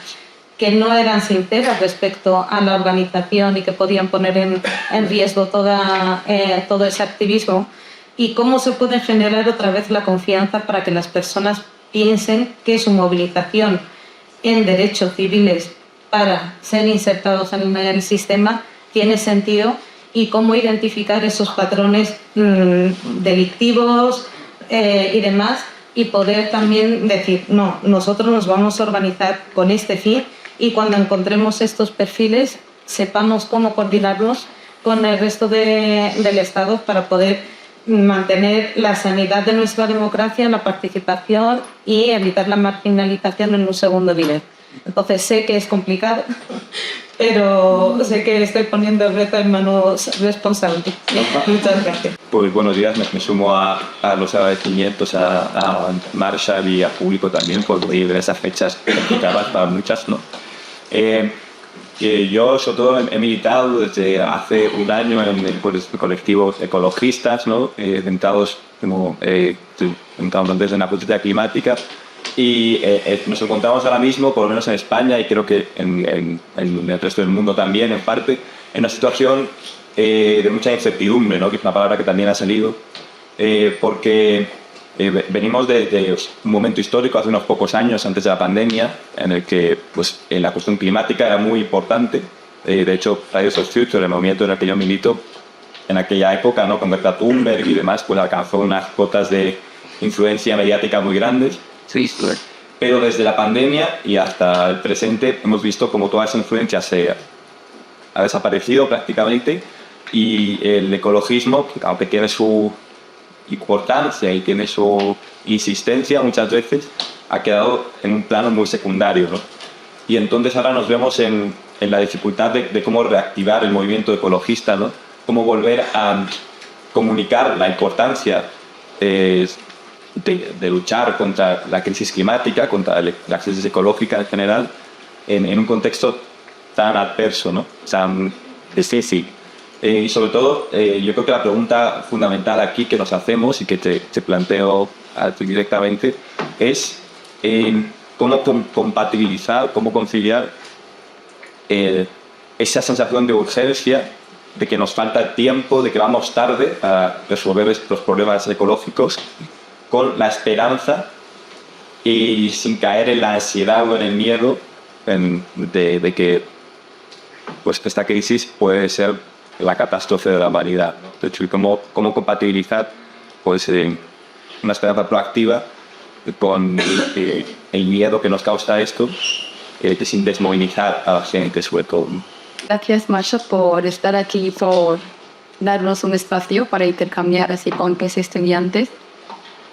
S4: que no eran sinceras respecto a la organización y que podían poner en riesgo todo ese activismo, y cómo se puede generar otra vez la confianza para que las personas piensen que su movilización en derechos civiles para ser insertados en el sistema tiene sentido, y cómo identificar esos patrones delictivos y demás, y poder también decir, no, nosotros nos vamos a organizar con este fin, y cuando encontremos estos perfiles sepamos cómo coordinarlos con el resto del Estado para poder mantener la sanidad de nuestra democracia, la participación y evitar la marginalización en un segundo nivel. Entonces sé que es complicado, pero sé que estoy poniendo el reto en manos responsables. Muchas gracias.
S5: Pues buenos días, me sumo a los agradecimientos a Marshall y al público también por venir de esas fechas complicadas para muchas, ¿no? Yo sobre todo he militado desde hace un año en colectivos ecologistas, ¿no? Centrados desde la política climática, y nos encontramos ahora mismo, por lo menos en España y creo que en el resto del mundo también en parte, en una situación de mucha incertidumbre, ¿no? Que es una palabra que también ha salido, porque venimos de un momento histórico hace unos pocos años antes de la pandemia en el que pues, la cuestión climática era muy importante. De hecho, Fridays for Future, el movimiento en el que yo milito, en aquella época, ¿no? Con Greta Thunberg y demás, pues alcanzó unas cotas de influencia mediática muy grandes. Sí, pero desde la pandemia y hasta el presente hemos visto como toda esa influencia ha desaparecido prácticamente, y el ecologismo, aunque tiene su importancia y tiene su insistencia muchas veces, ha quedado en un plano muy secundario, ¿no? Y entonces ahora nos vemos en la dificultad de cómo reactivar el movimiento ecologista, ¿no? Cómo volver a comunicar la importancia de luchar contra la crisis climática, contra la crisis ecológica en general, en un contexto tan adverso, ¿no? Tan difícil. Y sobre todo, yo creo que la pregunta fundamental aquí que nos hacemos y que te planteo a ti directamente es cómo compatibilizar, cómo conciliar esa sensación de urgencia, de que nos falta tiempo, de que vamos tarde a resolver los problemas ecológicos, con la esperanza, y sin caer en la ansiedad o en el miedo de que pues esta crisis puede ser la catástrofe de la humanidad, ¿no? De hecho, cómo compatibilizar pues, una esperanza proactiva con el miedo que nos causa esto, sin desmovilizar a la gente, sobre todo.
S6: Gracias, Masha, por estar aquí, por darnos un espacio para intercambiar así con los estudiantes.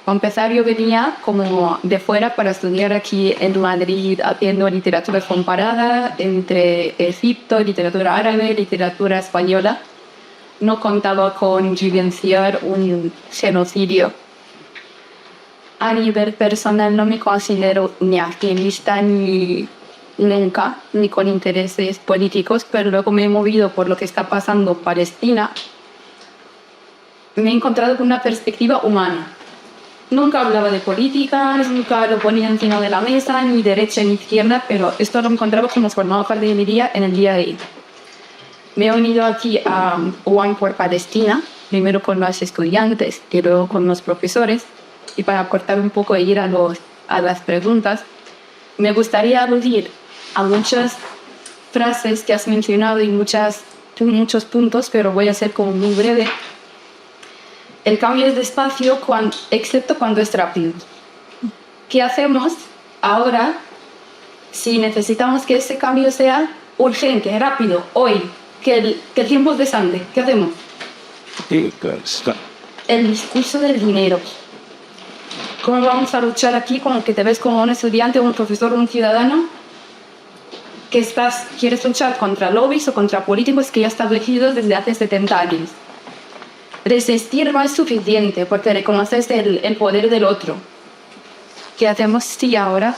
S6: Para empezar, yo venía como de fuera para estudiar aquí en Madrid, haciendo literatura comparada entre Egipto, literatura árabe, literatura española. No contaba con vivenciar un genocidio. A nivel personal no me considero ni activista ni nunca, ni con intereses políticos, pero luego me he movido por lo que está pasando en Palestina. Me he encontrado con una perspectiva humana. Nunca hablaba de política, nunca lo ponía encima de la mesa, ni derecha ni izquierda, pero esto lo encontraba como formaba parte de mi día en el día de hoy. Me he unido aquí a One for Palestina, primero con los estudiantes y luego con los profesores, y para cortar un poco e ir a las preguntas, me gustaría aludir a muchas frases que has mencionado y muchos puntos, pero voy a ser como muy breve. El cambio es despacio, excepto cuando es rápido. ¿Qué hacemos ahora si necesitamos que ese cambio sea urgente, rápido, hoy, que el tiempo es de sangre? ¿Qué hacemos? El discurso del dinero. ¿Cómo vamos a luchar aquí con el que te ves como un estudiante, un profesor, un ciudadano? Que quieres luchar contra lobbies o contra políticos que ya establecidos desde hace 70 años. Resistir no es suficiente porque reconoces el poder del otro. ¿Qué hacemos si ahora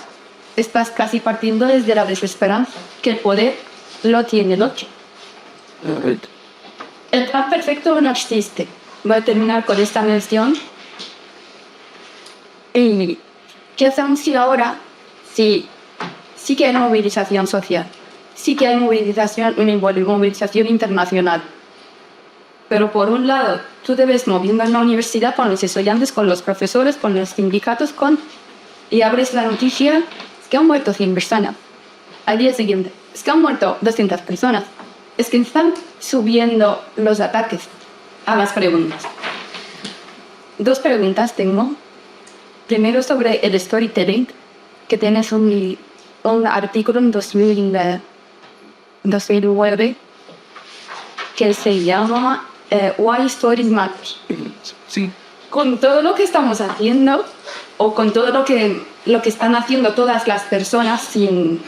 S6: estás casi partiendo desde la desesperanza? Que el poder lo tiene el otro. El plan perfecto no existe. Voy a terminar con esta mención. ¿Y qué hacemos si ahora sí que hay movilización social? Sí que hay movilización internacional. Pero por un lado, tú te ves moviendo en la universidad con los estudiantes, con los profesores, con los sindicatos, y abres la noticia, es que han muerto 100 personas. Al día siguiente, es que han muerto 200 personas. Es que están subiendo los ataques a las preguntas. 2 preguntas tengo. Primero sobre el storytelling, que tienes un artículo en 2009 que se llama Why Stories Matter.
S2: Sí.
S6: Con todo lo que estamos haciendo, o con todo lo que están haciendo todas las personas sin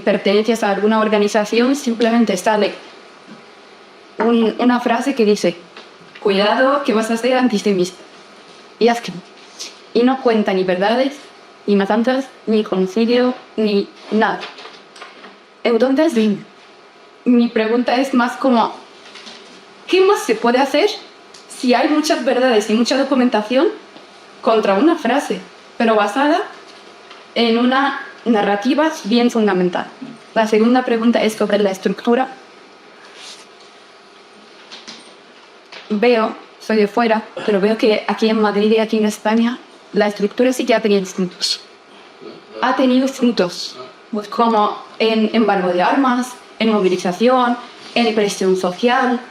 S6: pertenencias a alguna organización, simplemente sale una frase que dice: cuidado que vas a ser antisemita. Y no cuenta ni verdades, ni matanzas, ni concilio, ni nada. Entonces, mi pregunta es más como, ¿qué más se puede hacer si hay muchas verdades y mucha documentación contra una frase, pero basada en una narrativa bien fundamental? La segunda pregunta es sobre la estructura. Soy de fuera, pero veo que aquí en Madrid y aquí en España la estructura sí que ha tenido frutos. Ha tenido frutos, pues como en embargo de armas, en movilización, en presión social.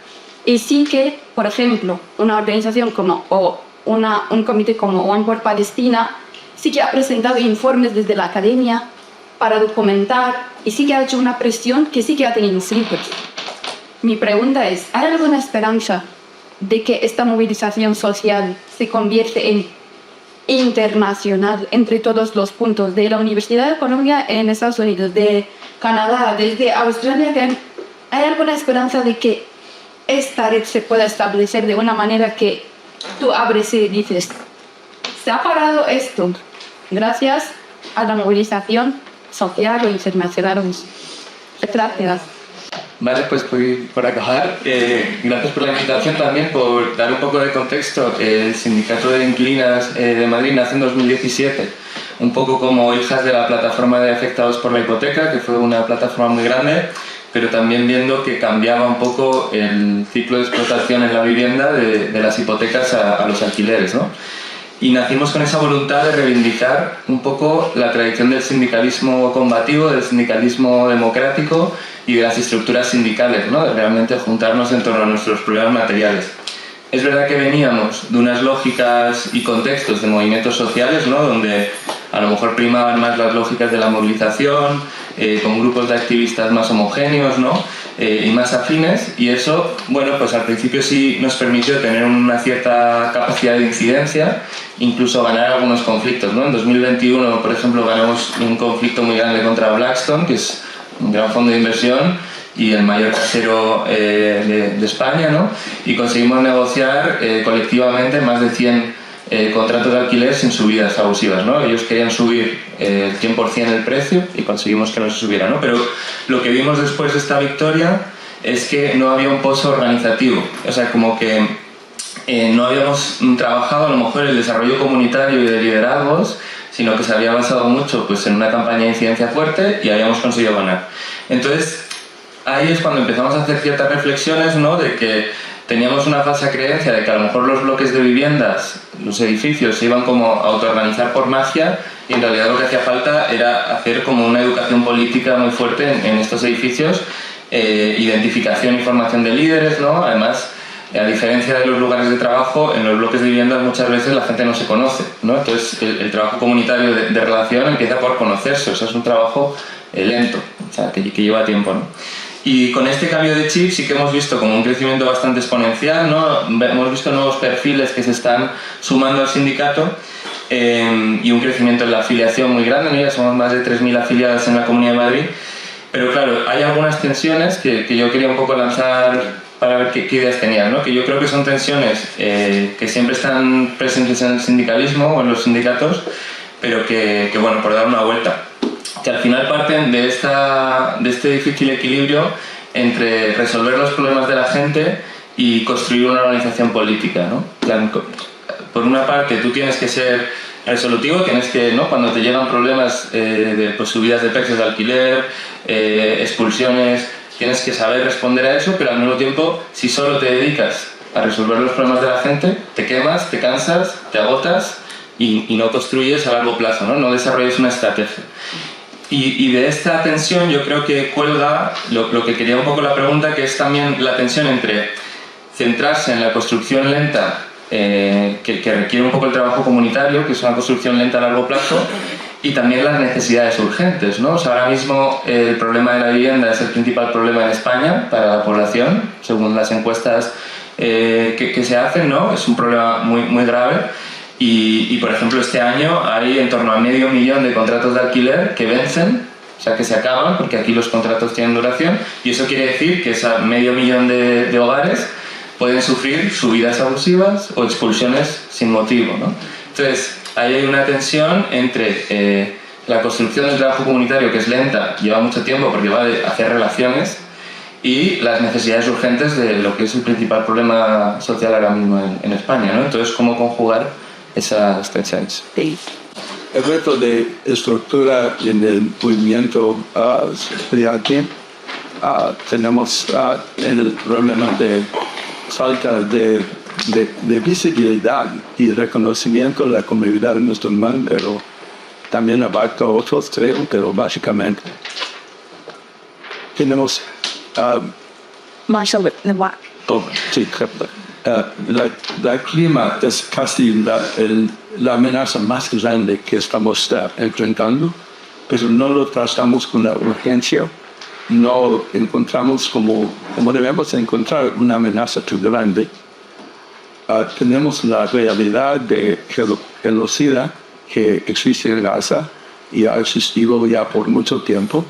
S6: Y sí que, por ejemplo, una organización un comité como One for Palestina sí que ha presentado informes desde la academia para documentar y sí que ha hecho una presión que sí que ha tenido frutos. Mi pregunta es, ¿hay alguna esperanza de que esta movilización social se convierte en internacional entre todos los puntos de la Universidad de Columbia en Estados Unidos, de Canadá, desde Australia? ¿Hay alguna esperanza de que esta red se pueda establecer de una manera que tú abres y dices, se ha parado esto gracias a la movilización social o internacional? Gracias.
S7: Vale, pues por acabar, gracias por la invitación también, por dar un poco de contexto. El Sindicato de Inquilinas de Madrid nace en 2017, un poco como hijas de la plataforma de afectados por la hipoteca, que fue una plataforma muy grande, pero también viendo que cambiaba un poco el ciclo de explotación en la vivienda de las hipotecas a los alquileres, ¿no? y nacimos con esa voluntad de reivindicar un poco la tradición del sindicalismo combativo, del sindicalismo democrático y de las estructuras sindicales, ¿no? De realmente juntarnos en torno a nuestros problemas materiales. Es verdad que veníamos de unas lógicas y contextos de movimientos sociales, ¿no? Donde a lo mejor primaban más las lógicas de la movilización, con grupos de activistas más homogéneos, ¿no? Y más afines, y eso, bueno, pues al principio sí nos permitió tener una cierta capacidad de incidencia, incluso ganar algunos conflictos, ¿no? En 2021, por ejemplo, ganamos un conflicto muy grande contra Blackstone, que es un gran fondo de inversión y el mayor casero de España, ¿no? Y conseguimos negociar colectivamente más de 100 contratos de alquiler sin subidas abusivas, ¿no? Ellos querían subir 100% el precio y conseguimos que no se subiera, ¿no? Pero lo que vimos después de esta victoria es que no había un pozo organizativo, o sea, como que no habíamos trabajado a lo mejor el desarrollo comunitario y de liderazgos, sino que se había basado mucho pues, en una campaña de incidencia fuerte y habíamos conseguido ganar. Entonces, ahí es cuando empezamos a hacer ciertas reflexiones, ¿no? De que teníamos una falsa creencia de que a lo mejor los bloques de viviendas, los edificios, se iban como a autoorganizar por magia, y en realidad lo que hacía falta era hacer como una educación política muy fuerte en estos edificios, identificación y formación de líderes, ¿no? Además, a diferencia de los lugares de trabajo, en los bloques de viviendas muchas veces la gente no se conoce, ¿no? Entonces el trabajo comunitario de relación empieza por conocerse, o sea, es un trabajo lento, o sea, que lleva tiempo, ¿no? Y con este cambio de chip sí que hemos visto como un crecimiento bastante exponencial, ¿no? Hemos visto nuevos perfiles que se están sumando al sindicato y un crecimiento en la afiliación muy grande, ¿no? Ya somos más de 3.000 afiliadas en la Comunidad de Madrid. Pero claro, hay algunas tensiones que yo quería un poco lanzar para ver qué ideas tenías, ¿no? Que yo creo que son tensiones que siempre están presentes en el sindicalismo o en los sindicatos, pero que bueno, por dar una vuelta, que al final parten de este difícil equilibrio entre resolver los problemas de la gente y construir una organización política, ¿no? Por una parte, tú tienes que ser resolutivo, tienes que, ¿no? Cuando te llegan problemas de pues, subidas de precios de alquiler, expulsiones, tienes que saber responder a eso, pero al mismo tiempo, si solo te dedicas a resolver los problemas de la gente, te quemas, te cansas, te agotas y no construyes a largo plazo, ¿no? No desarrollas una estrategia. Y de esta tensión yo creo que cuelga lo que quería un poco la pregunta, que es también la tensión entre centrarse en la construcción lenta, que requiere un poco el trabajo comunitario, que es una construcción lenta a largo plazo, y también las necesidades urgentes, ¿no? O sea, ahora mismo el problema de la vivienda es el principal problema en España para la población, según las encuestas que se hacen, ¿no? Es un problema muy, muy grave. Y, por ejemplo, este año hay en torno a 500.000 de contratos de alquiler que vencen, o sea, que se acaban, porque aquí los contratos tienen duración, y eso quiere decir que ese 500.000 de hogares pueden sufrir subidas abusivas o expulsiones sin motivo, ¿no? Entonces, ahí hay una tensión entre la construcción del trabajo comunitario, que es lenta, lleva mucho tiempo porque va de hacer relaciones, y las necesidades urgentes de lo que es el principal problema social ahora mismo en España, ¿no? Entonces, ¿cómo conjugar esas tensiones?
S2: El reto de estructura en el movimiento estudiantil, tenemos el problema de falta de visibilidad y reconocimiento de la comunidad musulmana, pero también abarca otros, creo, pero básicamente tenemos la clima es casi la amenaza más grande que estamos enfrentando, pero no lo tratamos con la urgencia, no encontramos como debemos encontrar una amenaza tan grande. Tenemos la realidad de genocida que existe en Gaza y ha existido ya por mucho tiempo,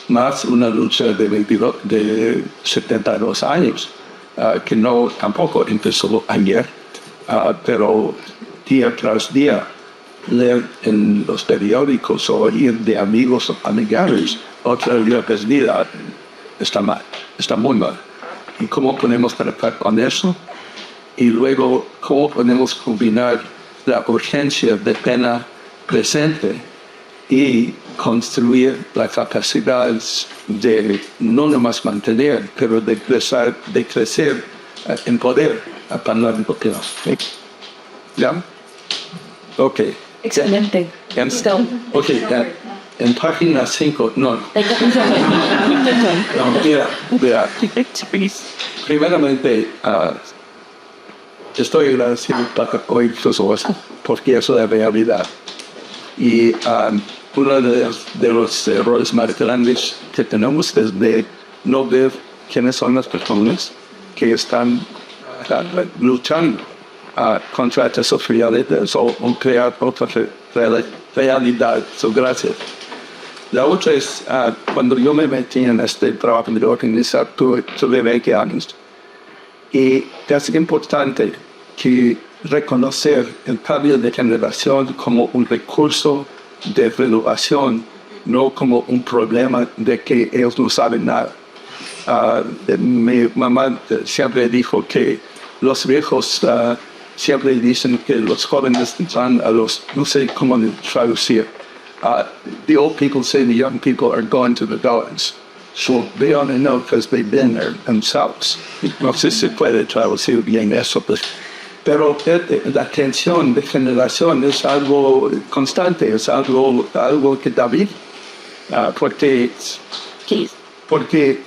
S2: más una lucha de 72 años. Que no tampoco empezó ayer, pero día tras día leer en los periódicos o oír de amigos o familiares otra vida perdida está mal, está muy mal. ¿Y cómo podemos tratar con eso? Y luego, ¿cómo podemos combinar la urgencia de pena presente y construir la capacidad de no nomás mantener, pero de crecer en poder para la población? ¿Ya? Ok.
S4: Excelente.
S2: En página 5, no. No, mira. Primeramente, estoy agradecido para oír sus voces, porque eso es la realidad. Y uno de los errores más grandes que tenemos es de no ver quiénes son las personas que están luchando contra estas realidades o crear otra realidad. Gracias. La otra es, cuando yo me metí en este trabajo de organizar, tuve 20 años. Y es importante que reconocer el cambio de generación como un recurso de renovación, no como un problema de que ellos no saben nada. Mi mamá siempre dijo que los viejos siempre dicen que los jóvenes van a los, no sé cómo traducir. The old people say the young people are going to the dogs. So they only know because they've been there themselves. No sé si puede traducir bien eso, pero la tensión de generación es algo constante, es algo que David, porque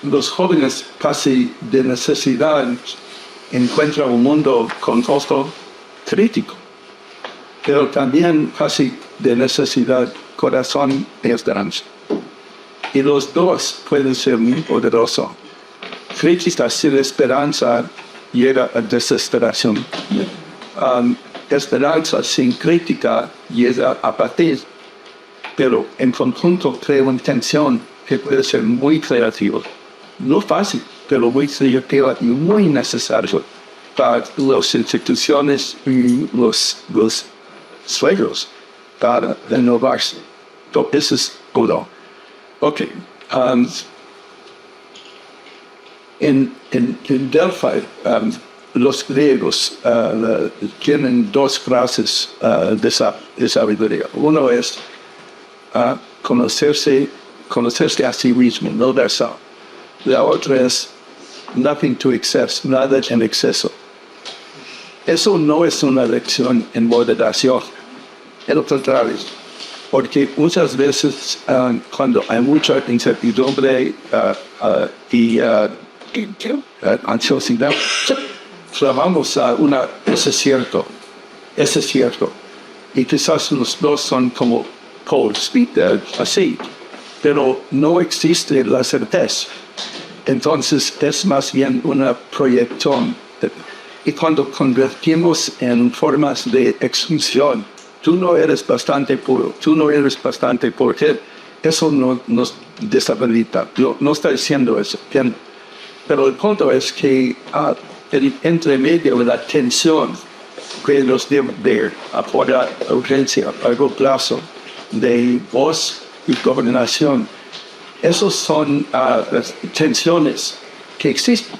S2: los jóvenes casi de necesidad encuentran un mundo con costo crítico, pero también casi de necesidad, corazón y esperanza. Y los dos pueden ser muy poderosos. Crítica sin esperanza llega a desesperación. Esperanza sin crítica llega a apatía. Pero en conjunto crea una tensión que puede ser muy creativa. No fácil, pero muy creativa y muy necesario para las instituciones y los sueños para renovarse. Entonces, eso es todo. Ok. En Delphi, los griegos tienen dos frases de sabiduría. Uno es conocerse a sí mismo, no darse. La otra es nothing to excess, nada en exceso. Eso no es una lección en moderación, en lo contrario, porque muchas veces cuando hay mucha incertidumbre y ansiosidad, clamamos a ese es cierto, y quizás los dos son como poles, así, pero no existe la certeza. Entonces es más bien una proyección. Y cuando convertimos en formas de exclusión, tú no eres bastante puro, tú no eres bastante porque eso no nos deshabilita. No está diciendo eso. Bien. Pero el punto es que entre medio de la tensión que nos debe de apoyar urgencia a largo plazo de voz y gobernación, esos son las tensiones que existen.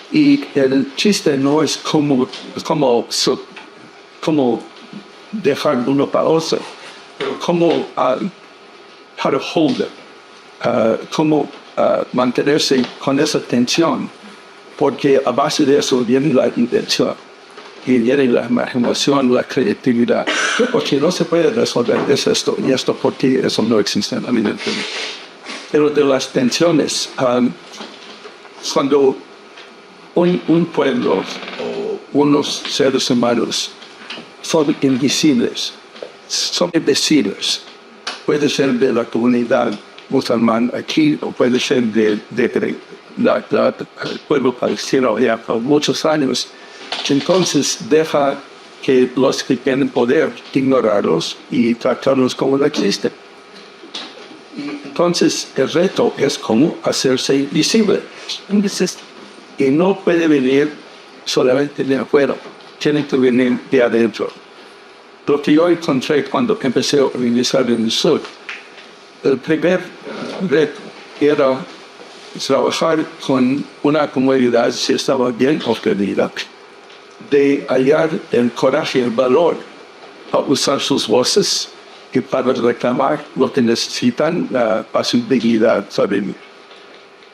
S2: Y el chiste no es como dejar uno para otro, pero como how to hold it, cómo mantenerse con esa tensión, porque a base de eso viene la intención y viene la imaginación, la creatividad, porque no se puede resolver esto y esto porque eso no existe en la vida. Pero de las tensiones, cuando un pueblo o unos seres humanos son invisibles, puede ser de la comunidad musulmana aquí o puede ser del pueblo palestino ya por muchos años, entonces deja que los que tienen poder ignorarlos y tratarlos como no existen. Entonces el reto es cómo hacerse visible. Y no puede venir solamente de afuera, tiene que venir de adentro. Lo que yo encontré cuando empecé a organizar en el sur, el primer reto era trabajar con una comunidad que estaba bien ofendida, de hallar el coraje y el valor para usar sus voces y para reclamar lo que necesitan para su dignidad, ¿saben?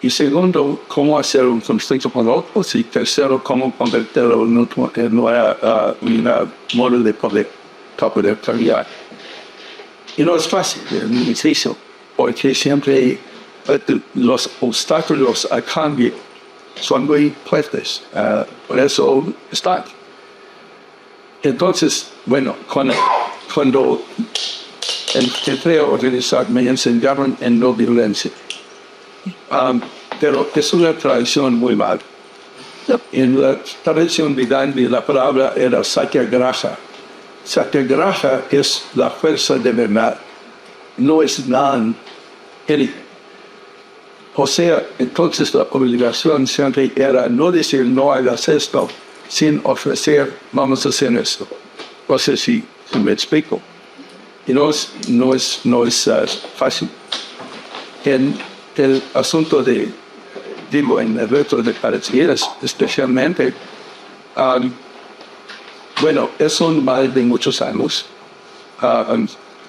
S2: Y segundo, cómo hacer un conflicto con otros. Y tercero, cómo convertirlo en un modo de poder. para poder cambiar. Y no es fácil, es difícil, porque siempre los obstáculos al cambio son muy fuertes, por eso están. Entonces, bueno, cuando entré a organizar, me enseñaron en no violencia. Pero es una tradición muy mala. En la tradición de Gandhi la palabra era satyagraha. Satyagraha es la fuerza de verdad, no es nada. O sea, entonces la obligación siempre era no decir no hagas esto, sin ofrecer vamos a hacer esto. No sé si me explico. Y no es fácil. En el asunto en el reto de parecidas, especialmente, bueno, es un mal de muchos años.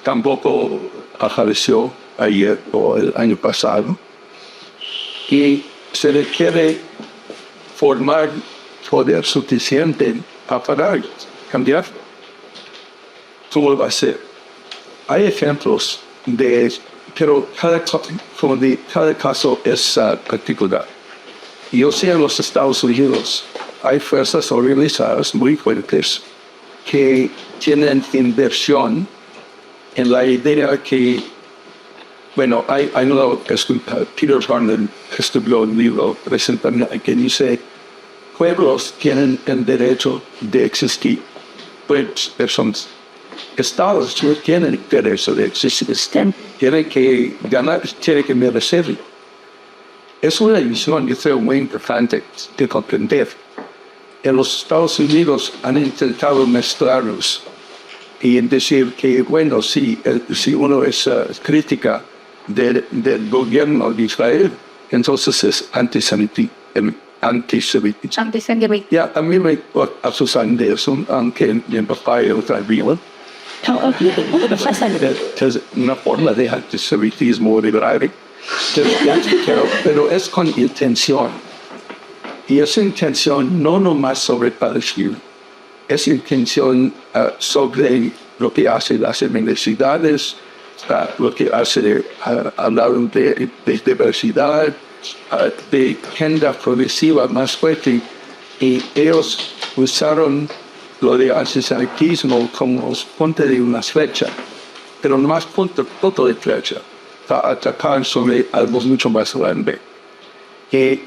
S2: Tampoco apareció ayer o el año pasado. Y se requiere formar poder suficiente para cambiar. ¿Cómo va a ser? Hay ejemplos pero cada caso es particular. Yo sé en los Estados Unidos hay fuerzas organizadas muy fuertes que tienen inversión en la idea que, bueno, hay Peter Barnum escribió un libro recientemente que dice pueblos tienen el derecho de existir, pues personas. Estados no tienen derecho de existir, tienen que ganar, tienen que merecer. Es una visión, yo creo, muy importante de comprender. En los Estados Unidos han intentado mezclarlos y decir que, bueno, si uno es crítica del gobierno de Israel, entonces es antisemita. Ya, a mí me asusan de eso, aunque mi papá es otra vida. Es una forma de antisemitismo liberal, pero es con intención. Y esa intención no nomás sobre Palestina, es intención sobre lo que hace las universidades, lo que hace hablar de diversidad, de agenda progresiva más fuerte. Y ellos usaron lo de antisemitismo como punta de una flecha, pero no más punto de flecha, para atacar sobre algo mucho más grande. Y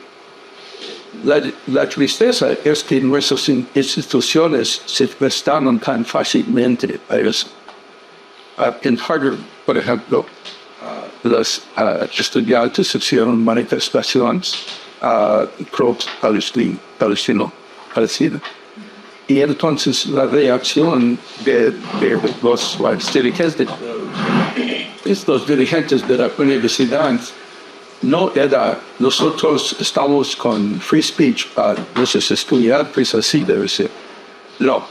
S2: la tristeza es que nuestras instituciones se prestaron tan fácilmente a eso. En Harvard, por ejemplo, los estudiantes hicieron manifestaciones pro-Palestina. Y entonces la reacción de los dirigentes de la universidad no era nosotros estamos con free speech para nuestros estudiantes, así debe ser. No.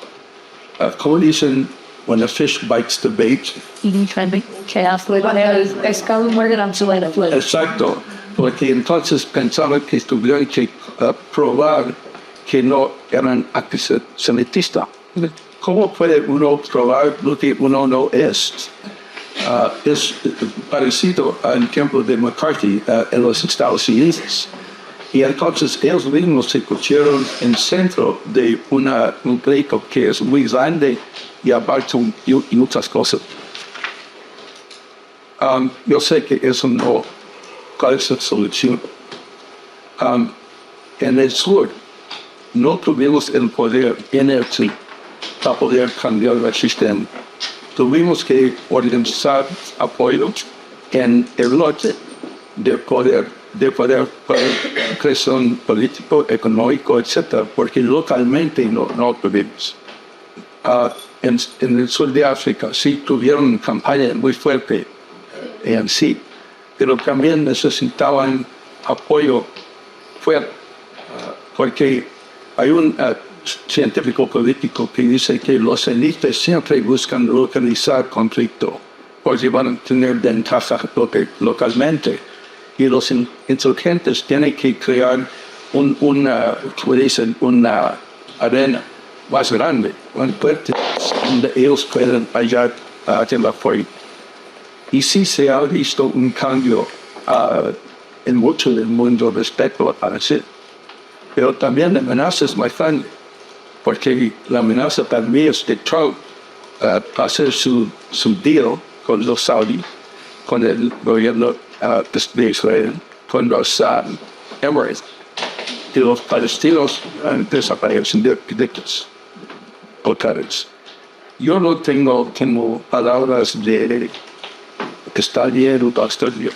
S2: Como dicen, when a fish bites the bait. Exacto. Porque entonces pensaban que tuvieron que probar que no eran antisemitistas. ¿Cómo puede uno probar lo que uno no es? Es parecido al tiempo de McCarthy en los Estados Unidos. Y entonces ellos mismos se pusieron en centro de un pleito que es muy grande y abarca muchas cosas. Yo sé que eso no, ¿cuál es la solución? En el sur no tuvimos el poder inercia para poder cambiar el sistema. Tuvimos que organizar apoyo en el norte de poder creación político, económico, etc., porque localmente no tuvimos. En el sur de África sí tuvieron una campaña muy fuerte en sí, pero también necesitaban apoyo fuerte, porque hay un científico político que dice que los élites siempre buscan localizar conflicto, porque van a tener ventaja localmente. Y los insurgentes tienen que crear una arena más grande, más fuerte, donde ellos pueden hallar el apoyo. Y sí se ha visto un cambio en mucho del mundo respecto a eso. Pero también la amenaza es muy grande, porque la amenaza también es de Trump hacer su deal con los saudíes, con el gobierno de Israel, con los Emirates, y los palestinos desaparecen de totales. Yo no tengo como palabras de que está bien o no está bien,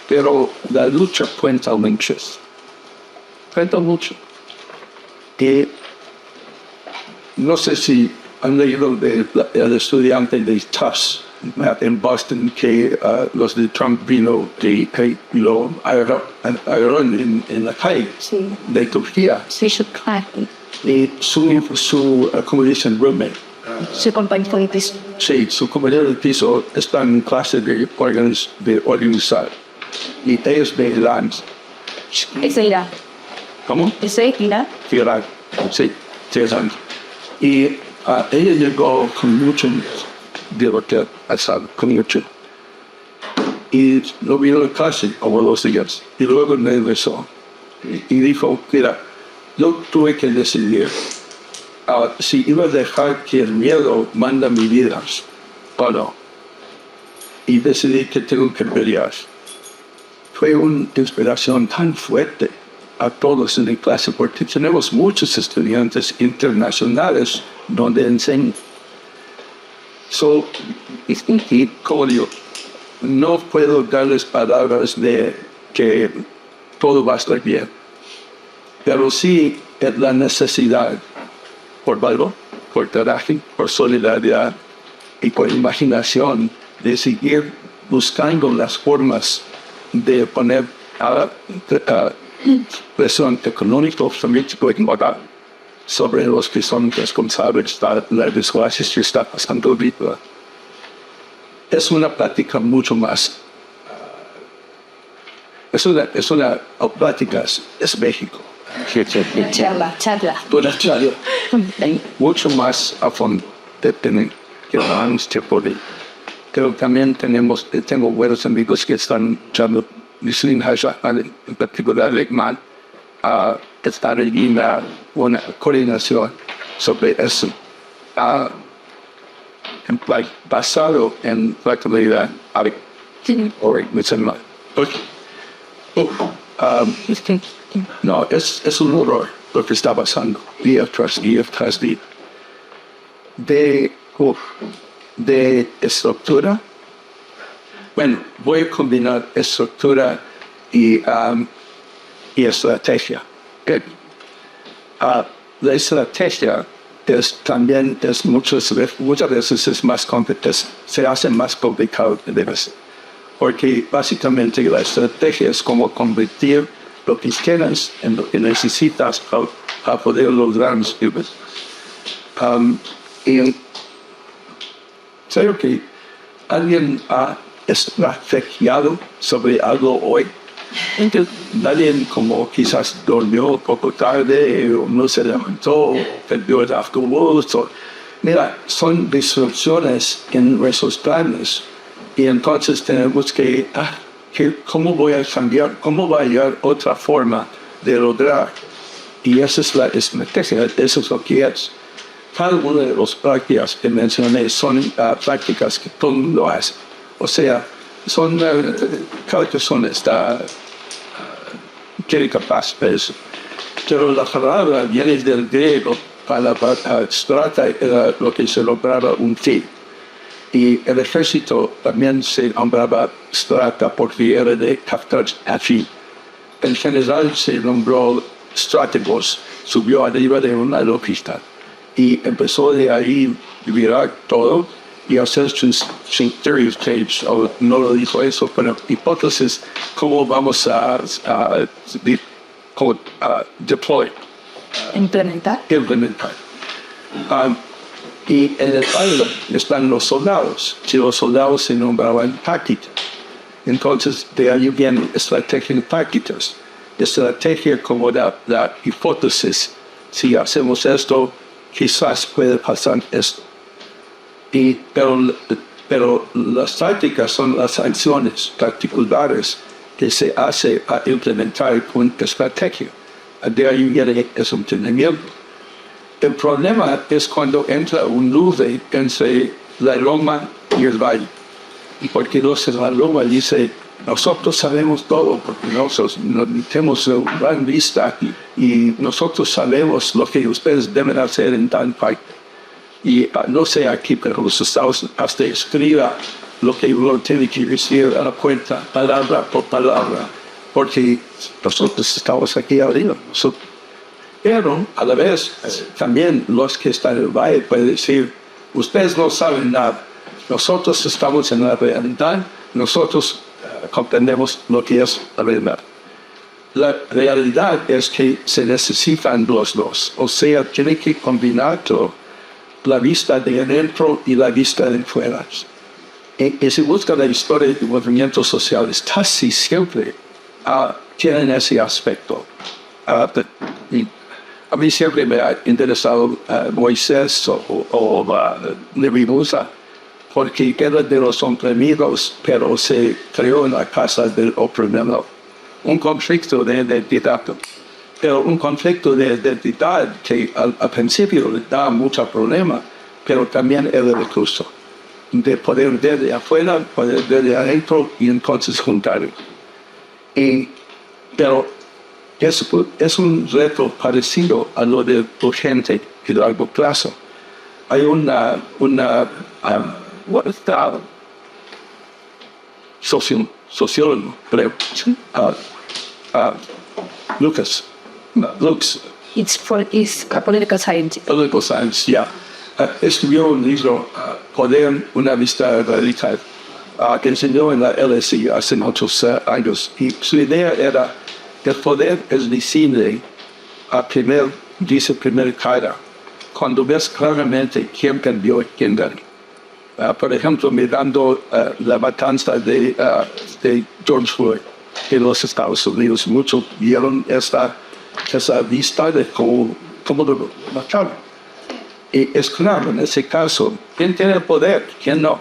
S2: pero la lucha cuenta mucho. Cuenta mucho. Y no sé si han leído del estudiante de Tufts en Boston que los de Trump vino y lo agarraron en la calle de Turquía.
S6: Sí, claro.
S2: Y su como dicen, roommate.
S6: Su compañero de piso.
S2: Sí, su compañero de piso está en clase de organizar. Y ellos de Irán.
S6: Ese irá.
S2: ¿Cómo?
S6: Ese irá.
S2: Irán. Sí, 3 años. Y ella llegó con mucho de lo que ha pasado, con mucho. Y lo vino a clase como 2 días. Y luego regresó. Y dijo, mira, yo tuve que decidir si iba a dejar que el miedo manda mi vida o no. Y decidí que tengo que pelear. Fue una inspiración tan fuerte a todos en la clase, porque tenemos muchos estudiantes internacionales donde enseñan. Y como digo, no puedo darles palabras de que todo va a estar bien, pero sí es la necesidad por valor, por coraje, por solidaridad y por imaginación de seguir buscando las formas de poner presión económica, política y moral sobre los que son responsables de las desgracias que está pasando ahorita. Es una práctica mucho más. Es una plática, es México.
S6: Charla.
S2: Una charla mucho más a fondo de tener que dar tiempo de. Pero también tengo buenos amigos que están echando en particular alemán, estar en una coordinación sobre eso. Basado en la comunidad. No, es un horror lo que está pasando día tras día tras día. De estructura. Bueno, voy a combinar estructura y estrategia. La estrategia muchas veces es más compleja, se hace más complicado de veces. Porque básicamente la estrategia es como convertir lo que tienes en lo que necesitas para poder lograr los objetivos. Y creo que alguien ha estrategiado sobre algo hoy. Alguien como quizás dormió poco tarde, o no se levantó, perdió el autobús. Mira, son disrupciones en nuestros planes. Y entonces tenemos que ¿cómo voy a cambiar? ¿Cómo va a hallar otra forma de lograr? Y esa es la estrategia, eso es lo que es. Cada una de las prácticas que mencioné son prácticas que todo el mundo hace. O sea, cada persona quiere capaz de eso. Pero la palabra viene del griego para strata era lo que se nombraba un fin. Y el ejército también se nombraba strata porque era de captar a fin. En general se nombró strategos, subió arriba de una logística y empezó de ahí virar todo y hacer sus stereotypes, o no lo dijo eso, pero hipótesis, cómo vamos a deploy.
S6: Implementar.
S2: Y en el baile están los soldados. Si los soldados se nombraban tácticos. Entonces, de ahí viene estrategia en tácticas. Estrategia como la hipótesis si hacemos esto, quizás puede pasar esto. Pero las tácticas son las sanciones particulares que se hace a implementar con estrategia. De ahí viene ese entendimiento. El problema es cuando entra un nube entre la loma y el valle. Y porque entonces la loma dice, nosotros sabemos todo, porque nosotros tenemos una gran vista y nosotros sabemos lo que ustedes deben hacer en tal parte. Y no sé aquí, pero los Estados hasta escriba lo que uno tiene que decir a la cuenta, palabra por palabra, porque nosotros estamos aquí arriba. Pero a la vez, también los que están en el valle pueden decir, ustedes no saben nada, nosotros estamos en la realidad, nosotros comprendemos lo que es la verdad. La realidad es que se necesitan los dos, o sea, tiene que combinar todo, la vista de adentro y la vista de fuera. Y si busca la historia de movimientos sociales, casi siempre tienen ese aspecto. A mí siempre me ha interesado Moisés o Levi Musa, porque era de los oprimidos, pero se creó en la casa del oprimido. Un conflicto de identidad, pero un conflicto de identidad que al principio le da mucho problema, pero también era recurso de poder ver de afuera, poder ver de adentro y entonces juntarlo. Pero es un reto parecido a lo del urgente y largo plazo. Hay sociólogo, creo, Lux.
S4: It's a political science.
S2: Political science, yeah. Escribió un libro, Poder, una vista radical, que enseñó en la LSI hace muchos años. Y su idea era que el poder es visible dice primer cara, cuando ves claramente quién cambió y quién ganó. Por ejemplo, mirando la matanza de George Floyd en los Estados Unidos, muchos vieron esa vista de cómo lo mataron. Y es claro, en ese caso, ¿quién tiene el poder? ¿Quién no?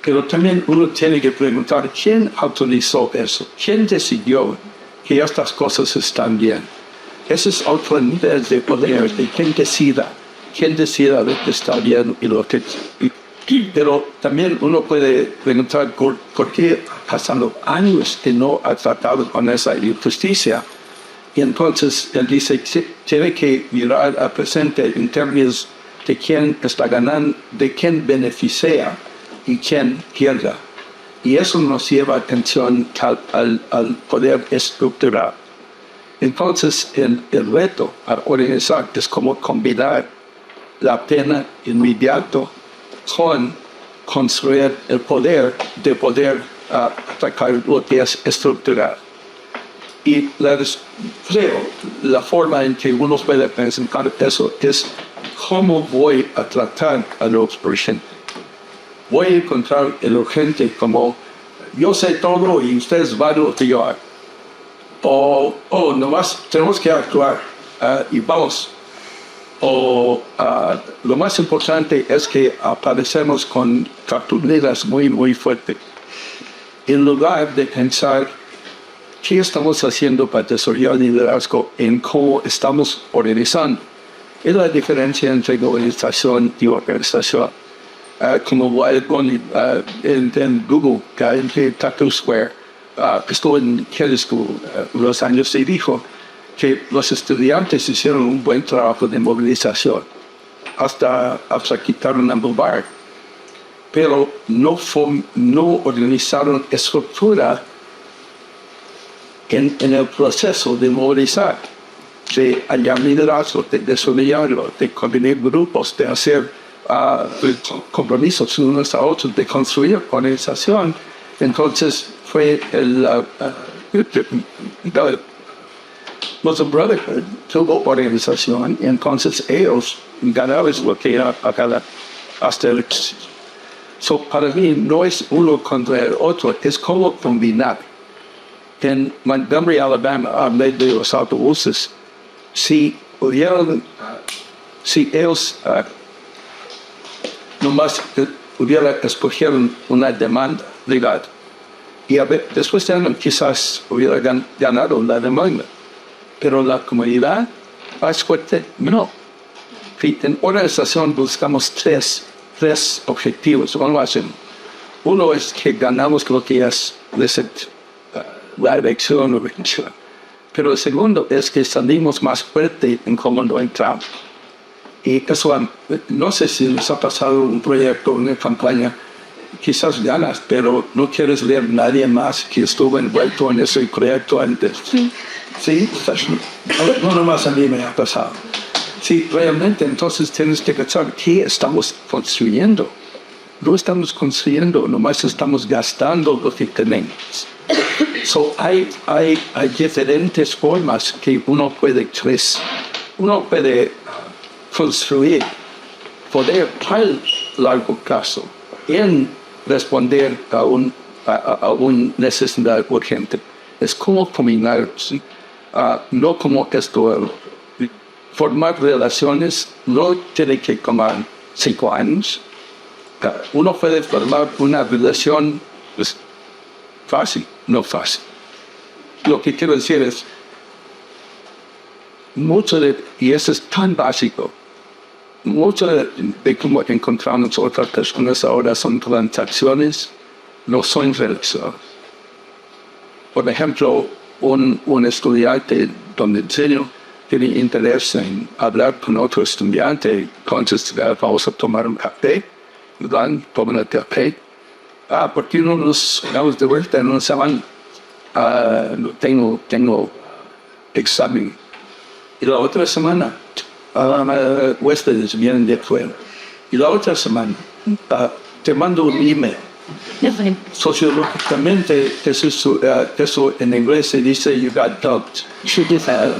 S2: Pero también uno tiene que preguntar, ¿quién autorizó eso? ¿Quién decidió que estas cosas están bien? Ese es otro nivel de poder, de quién decida lo que está bien y lo que... Pero también uno puede preguntar por qué pasando años que no ha tratado con esa injusticia. Y entonces él dice que tiene que mirar al presente en términos de quién está ganando, de quién beneficia y quién pierda. Y eso nos lleva atención al poder estructural. Entonces el reto a organizar es como combinar la pena inmediato con construir el poder de poder atacar lo que es estructural. Y creo la forma en que uno puede presentar eso es cómo voy a tratar a los urgentes. Voy a encontrar el urgente como yo sé todo y ustedes van a lo que yo hago. O nomás tenemos que actuar y vamos. O lo más importante es que aparecemos con cartulinas muy, muy fuertes. En lugar de pensar ¿qué estamos haciendo para desarrollar liderazgo en cómo estamos organizando? Es la diferencia entre organización y organización. Como Wild Bunny en Google, en Tatu Square, estuvo en Kelly School unos años y dijo que los estudiantes hicieron un buen trabajo de movilización hasta quitaron a Mubarak, pero no organizaron estructura en el proceso de movilizar, de hallar liderazgo, de desarrollarlo, de combinar grupos, de hacer compromisos unos a otros, de construir organización. Entonces fue el Muslim Brotherhood tuvo organización, y entonces ellos ganaron lo que era hasta el para mí no es uno contra el otro, es como combinar. En Montgomery, Alabama, hablé de los autobuses. Si pudieran, si ellos nomás hubieran escogido una demanda legal, y después de años quizás hubiera ganado la demanda, pero la comunidad más fuerte no. Y en organización buscamos tres objetivos. Uno es que ganamos lo que es la elección o elección. Pero el segundo es que salimos más fuerte en cómo no entramos. Y eso, no sé si nos ha pasado un proyecto, una campaña, quizás ganas, pero no quieres ver a nadie más que estuvo envuelto en ese proyecto antes. Sí, no nomás a mí me ha pasado. Sí, realmente entonces tienes que pensar qué estamos construyendo. No estamos construyendo, nomás estamos gastando lo que tenemos. Hay diferentes formas que uno puede construir poder al largo plazo en responder a una necesidad urgente. Es como combinarlos, no como esto. Formar relaciones no tiene que tomar 5 años. Uno puede formar una relación fácil, no fácil. Lo que quiero decir es, y eso es tan básico, mucho de cómo encontramos otras personas ahora son transacciones, no son relaciones. Por ejemplo, un estudiante donde enseño tiene interés en hablar con otro estudiante, entonces vamos a tomar un café, toman el café. ¿Por qué no nos vamos de vuelta en una semana? Tengo examen. Y la otra semana, huéspedes vienen de fuera. Y la otra semana, te mando un email. Sociológicamente, eso en inglés se dice you got dumped,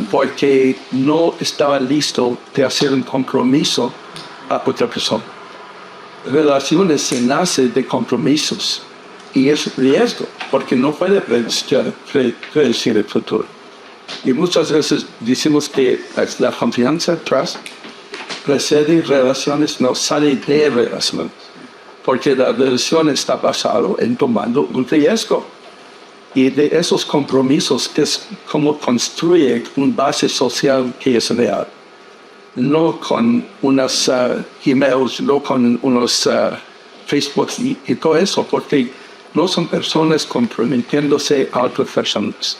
S2: porque no estaba listo de hacer un compromiso a otra persona. Relaciones se nacen de compromisos y es riesgo, porque no puede predecir el futuro. Y muchas veces decimos que la confianza tras precede relaciones, no sale de relaciones. Porque la relación está basada en tomando un riesgo. Y de esos compromisos es como construye una base social que es real. No con unos emails, no con unos Facebook y todo eso, porque no son personas comprometiéndose a otras personas.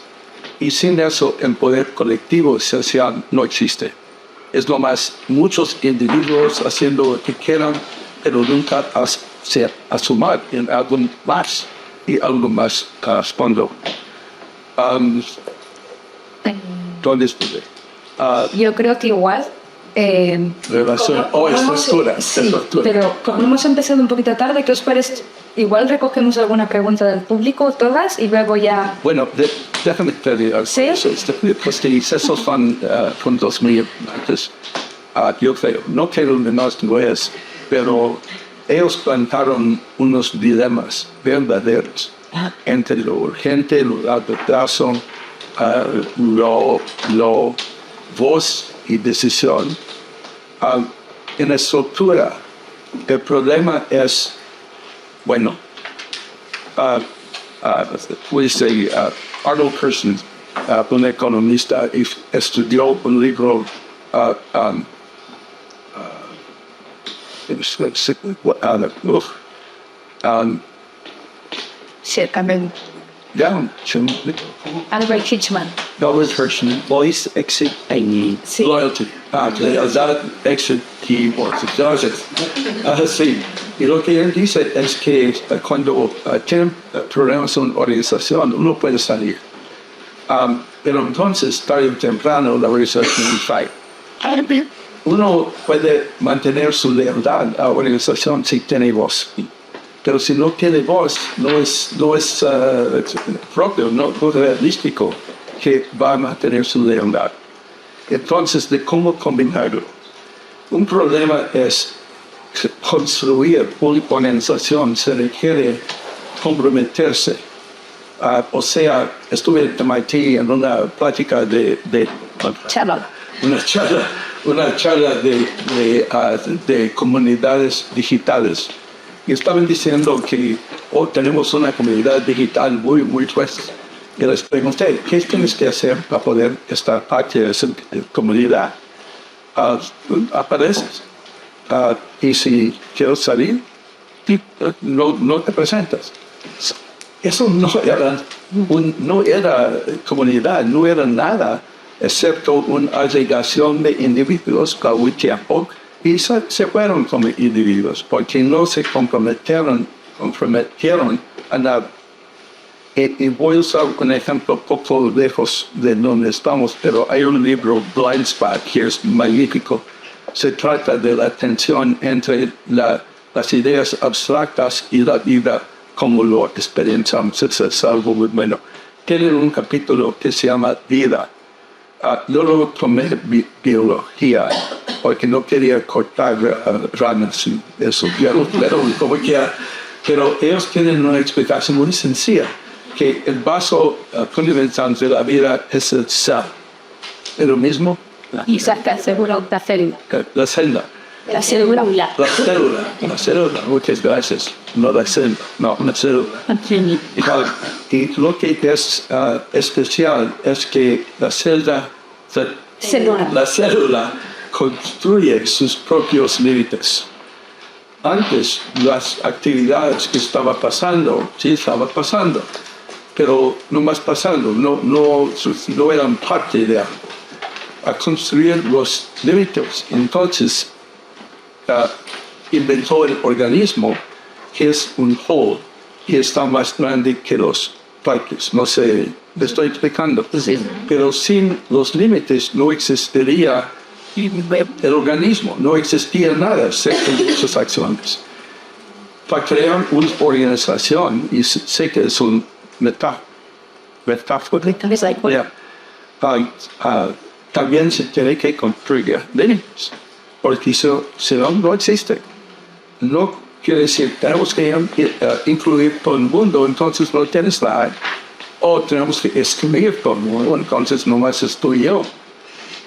S2: Y sin eso, el poder colectivo social no existe. Es nomás muchos individuos haciendo lo que quieran, pero nunca a sumar en algo más y algo más fondo. ¿Dónde estuve?
S4: Yo creo que igual.
S2: Relación o estructura.
S4: Sí, pero como hemos empezado un poquito tarde, ¿qué os parece? Igual recogemos alguna pregunta del público, todas, y luego ya...
S2: Bueno, déjame pedir algo.
S4: ¿Sí?
S2: Pues esos son puntos muy importantes. Yo creo, no quiero menos no es, pero ellos plantaron unos dilemas verdaderos entre lo urgente, lo largo plazo, lo voz y decisión. En la estructura, el problema es, bueno, Arnold Kirsten, un economista, estudió un libro
S4: Ciertamente. Albert Hitchman.
S2: Albert Hirschman, Voice, Exit,
S4: Sí.
S2: Loyalty. Exit, Key, Entonces, sí. Y lo que él dice es que cuando tiene problemas en una organización, uno puede salir. Pero entonces, tarde o temprano, la organización falla. Uno puede mantener su lealtad a la organización si tiene voz. Pero si no tiene voz, no es propio, no es realístico que va a mantener su lealtad. Entonces, ¿de cómo combinarlo? Un problema es construir una organización, se requiere comprometerse. O sea, estuve en MIT en una plática de una charla de comunidades digitales. Y estaban diciendo que tenemos una comunidad digital muy, muy fuerte. Y les pregunté, ¿qué tienes que hacer para poder estar parte de esa comunidad? Apareces. Y si quiero salir, no te presentas. Eso no era comunidad, no era nada, excepto una agregación de individuos para un tiempo, y se fueron como individuos, porque no se comprometieron a nada. Y voy a usar un ejemplo poco lejos de donde estamos, pero hay un libro, Blind Spot, que es magnífico. Se trata de la tensión entre las ideas abstractas y la vida como lo experienciamos. Es algo muy bueno. Tienen un capítulo que se llama Vida. Yo lo tomé biología, porque no quería cortar ranas y eso, pero ellos tienen una explicación muy sencilla, que el vaso fundamental de la vida es el cell. ¿Es lo mismo?
S6: Exacto, seguro, la célula.
S2: La célula.
S3: La célula.
S2: La célula, muchas gracias. No la célula, no, la célula. Y lo que es especial es que la célula construye sus propios límites. Antes, las actividades que estaban pasando, pero no más pasando, no eran parte de algo. A construir los límites, entonces inventó el organismo, que es un whole, y está más grande que los partes. No sé, me estoy explicando. Sí. Pero sin los límites no existiría el organismo, no existía nada excepto sus acciones. Para crear una organización, y sé que es un metáfora, también se tiene que construir límites, porque si no existe. No quiere decir, tenemos que incluir todo el mundo, entonces no tienes nada. O tenemos que excluir todo el mundo, entonces nomás estoy yo.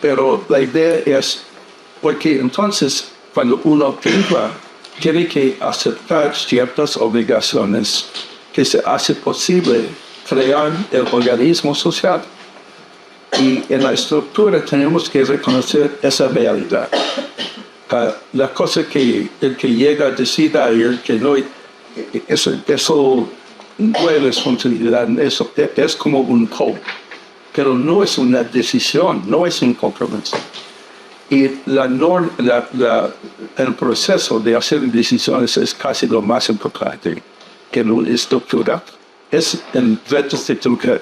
S2: Pero la idea es, porque entonces cuando uno tiene que aceptar ciertas obligaciones que se hace posible crear el organismo social. Y en la estructura tenemos que reconocer esa realidad. La cosa que el que llega decida y el que no, eso no es responsabilidad, eso es como un code, pero no es una decisión, no es un compromiso. Y el proceso de hacer decisiones es casi lo más importante que la estructura. Es el reto que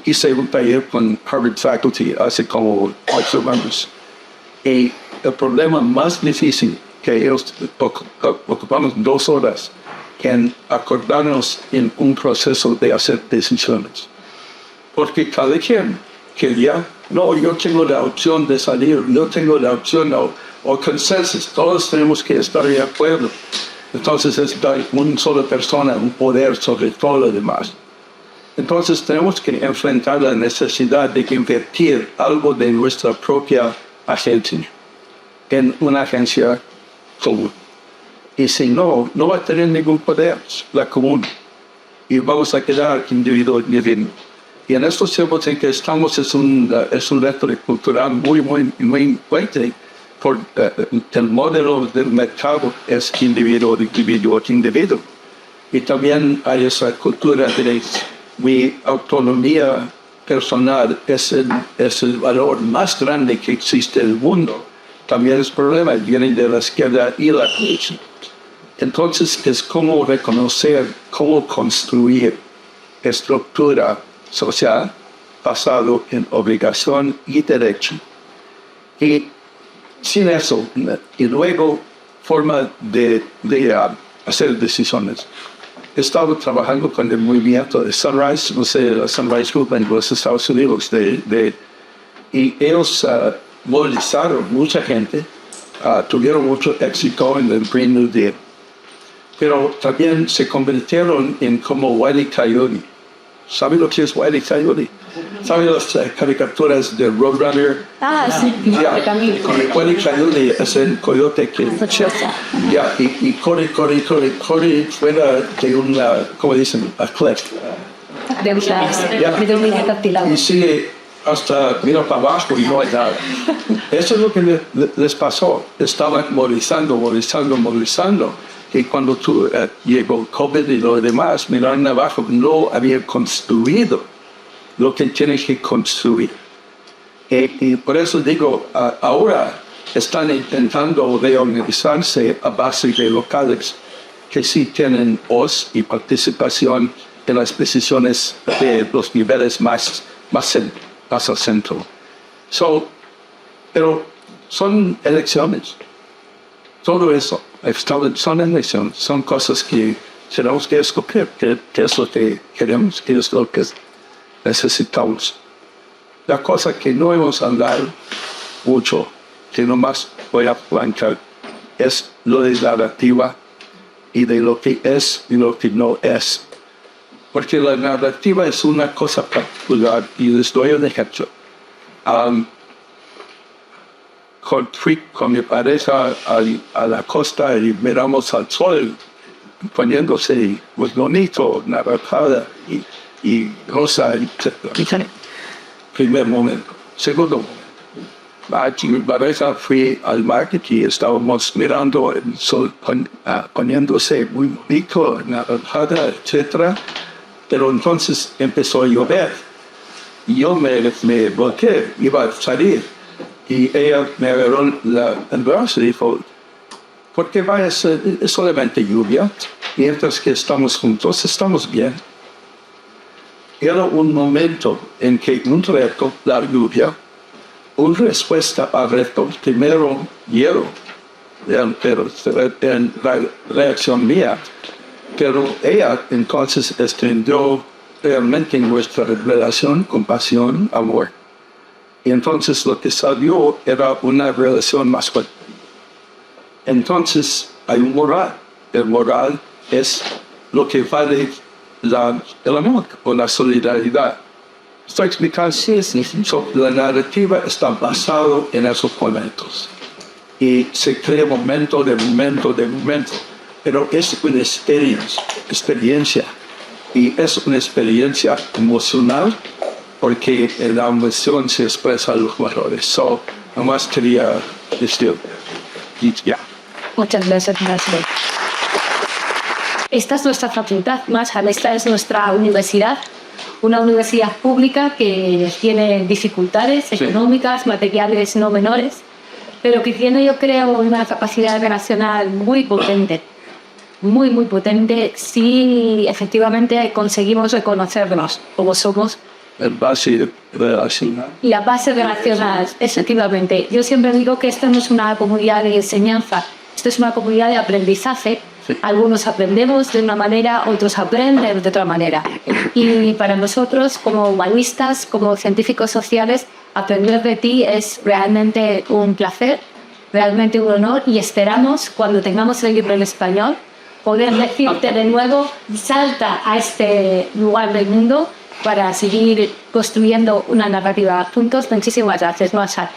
S2: hice un taller con Harvard Faculty hace como 8 años. Y el problema más difícil que ellos ocupamos 2 horas en acordarnos en un proceso de hacer decisiones. Porque cada quien quería, no, yo tengo la opción de salir, yo tengo la opción, o consensos, todos tenemos que estar de acuerdo. Entonces es una sola persona, un poder sobre todo lo demás. Entonces tenemos que enfrentar la necesidad de invertir algo de nuestra propia agencia en una agencia común. Y si no va a tener ningún poder la común. Y vamos a quedar individuo divino. Y en estos tiempos en que estamos es un reto cultural muy fuerte. Porque el modelo del mercado es individuo. Y también hay esa cultura de mi autonomía personal es el valor más grande que existe en el mundo. También el problema viene de la izquierda y la derecha. Entonces es cómo reconocer, cómo construir estructura social basado en obligación y derecho. Y sin eso, y luego forma de hacer decisiones. He estado trabajando con el movimiento de Sunrise, no sé, la Sunrise Movement en los Estados Unidos, y ellos movilizaron mucha gente, tuvieron mucho éxito en el Green New Deal, pero también se convirtieron en como Wile E. Coyote, ¿Sabe lo que es Wiley Coyote? ¿Sabe las caricaturas de Roadrunner?
S3: Ah, sí,
S2: Ya,
S3: también.
S2: Wiley Coyote es el coyote que ya, y corre fuera de una, ¿cómo dicen? A cliff.
S4: De un niño captilado.
S2: Y sigue hasta mira para abajo y no hay nada. Eso es lo que les pasó. Estaban movilizando. Y cuando llegó COVID y lo demás, miraron abajo, no habían construido lo que tienen que construir. Y por eso digo, ahora están intentando reorganizarse a base de locales que sí tienen voz y participación en las decisiones de los niveles más al centro. Pero son elecciones. Todo eso son elecciones, son cosas que tenemos que escoger, qué es lo que queremos, qué es lo que necesitamos. La cosa que no hemos hablado mucho, que nomás voy a plantear, es lo de la narrativa y de lo que es y lo que no es. Porque la narrativa es una cosa particular y les doy un ejemplo. Con mi pareja a la costa y miramos al sol poniéndose muy bonito, naranjada y rosa, etc. Primer momento. Segundo momento. Mi pareja fue al market y estábamos mirando el sol poniéndose muy bonito, naranjada, etc. Pero entonces empezó a llover. Y yo me volteé, iba a salir. Y ella me agarró el brazo y dijo, ¿por qué va a ser solamente lluvia? Mientras que estamos juntos, estamos bien. Era un momento en que un reto, la lluvia, una respuesta al reto, primero hielo, pero en la reacción mía, pero ella entonces extendió realmente nuestra relación, compasión, amor. Y entonces lo que salió era una relación más fuerte. Entonces hay un moral. El moral es lo que vale el amor o la solidaridad. ¿Estoy explicando? Sí. La narrativa está basada en esos momentos. Y se crea momento de momento. Pero es una experiencia. Y es una experiencia emocional porque en la emoción se expresan los valores. Nomás quería decir, ya.
S4: Muchas gracias. Esta es nuestra facultad, esta es nuestra universidad, una universidad pública que tiene dificultades económicas, materiales no menores, pero que tiene, yo creo, una capacidad relacional muy potente, muy potente, si efectivamente conseguimos reconocernos como somos.
S2: La base relacional.
S4: La base relacional, efectivamente. Yo siempre digo que esta no es una comunidad de enseñanza, esto es una comunidad de aprendizaje. Sí. Algunos aprendemos de una manera, otros aprenden de otra manera. Y para nosotros, como humanistas, como científicos sociales, aprender de ti es realmente un placer, realmente un honor, y esperamos, cuando tengamos el libro en español, poder decirte de nuevo, salta a este lugar del mundo para seguir construyendo una narrativa juntos. Muchísimas gracias, Mashar.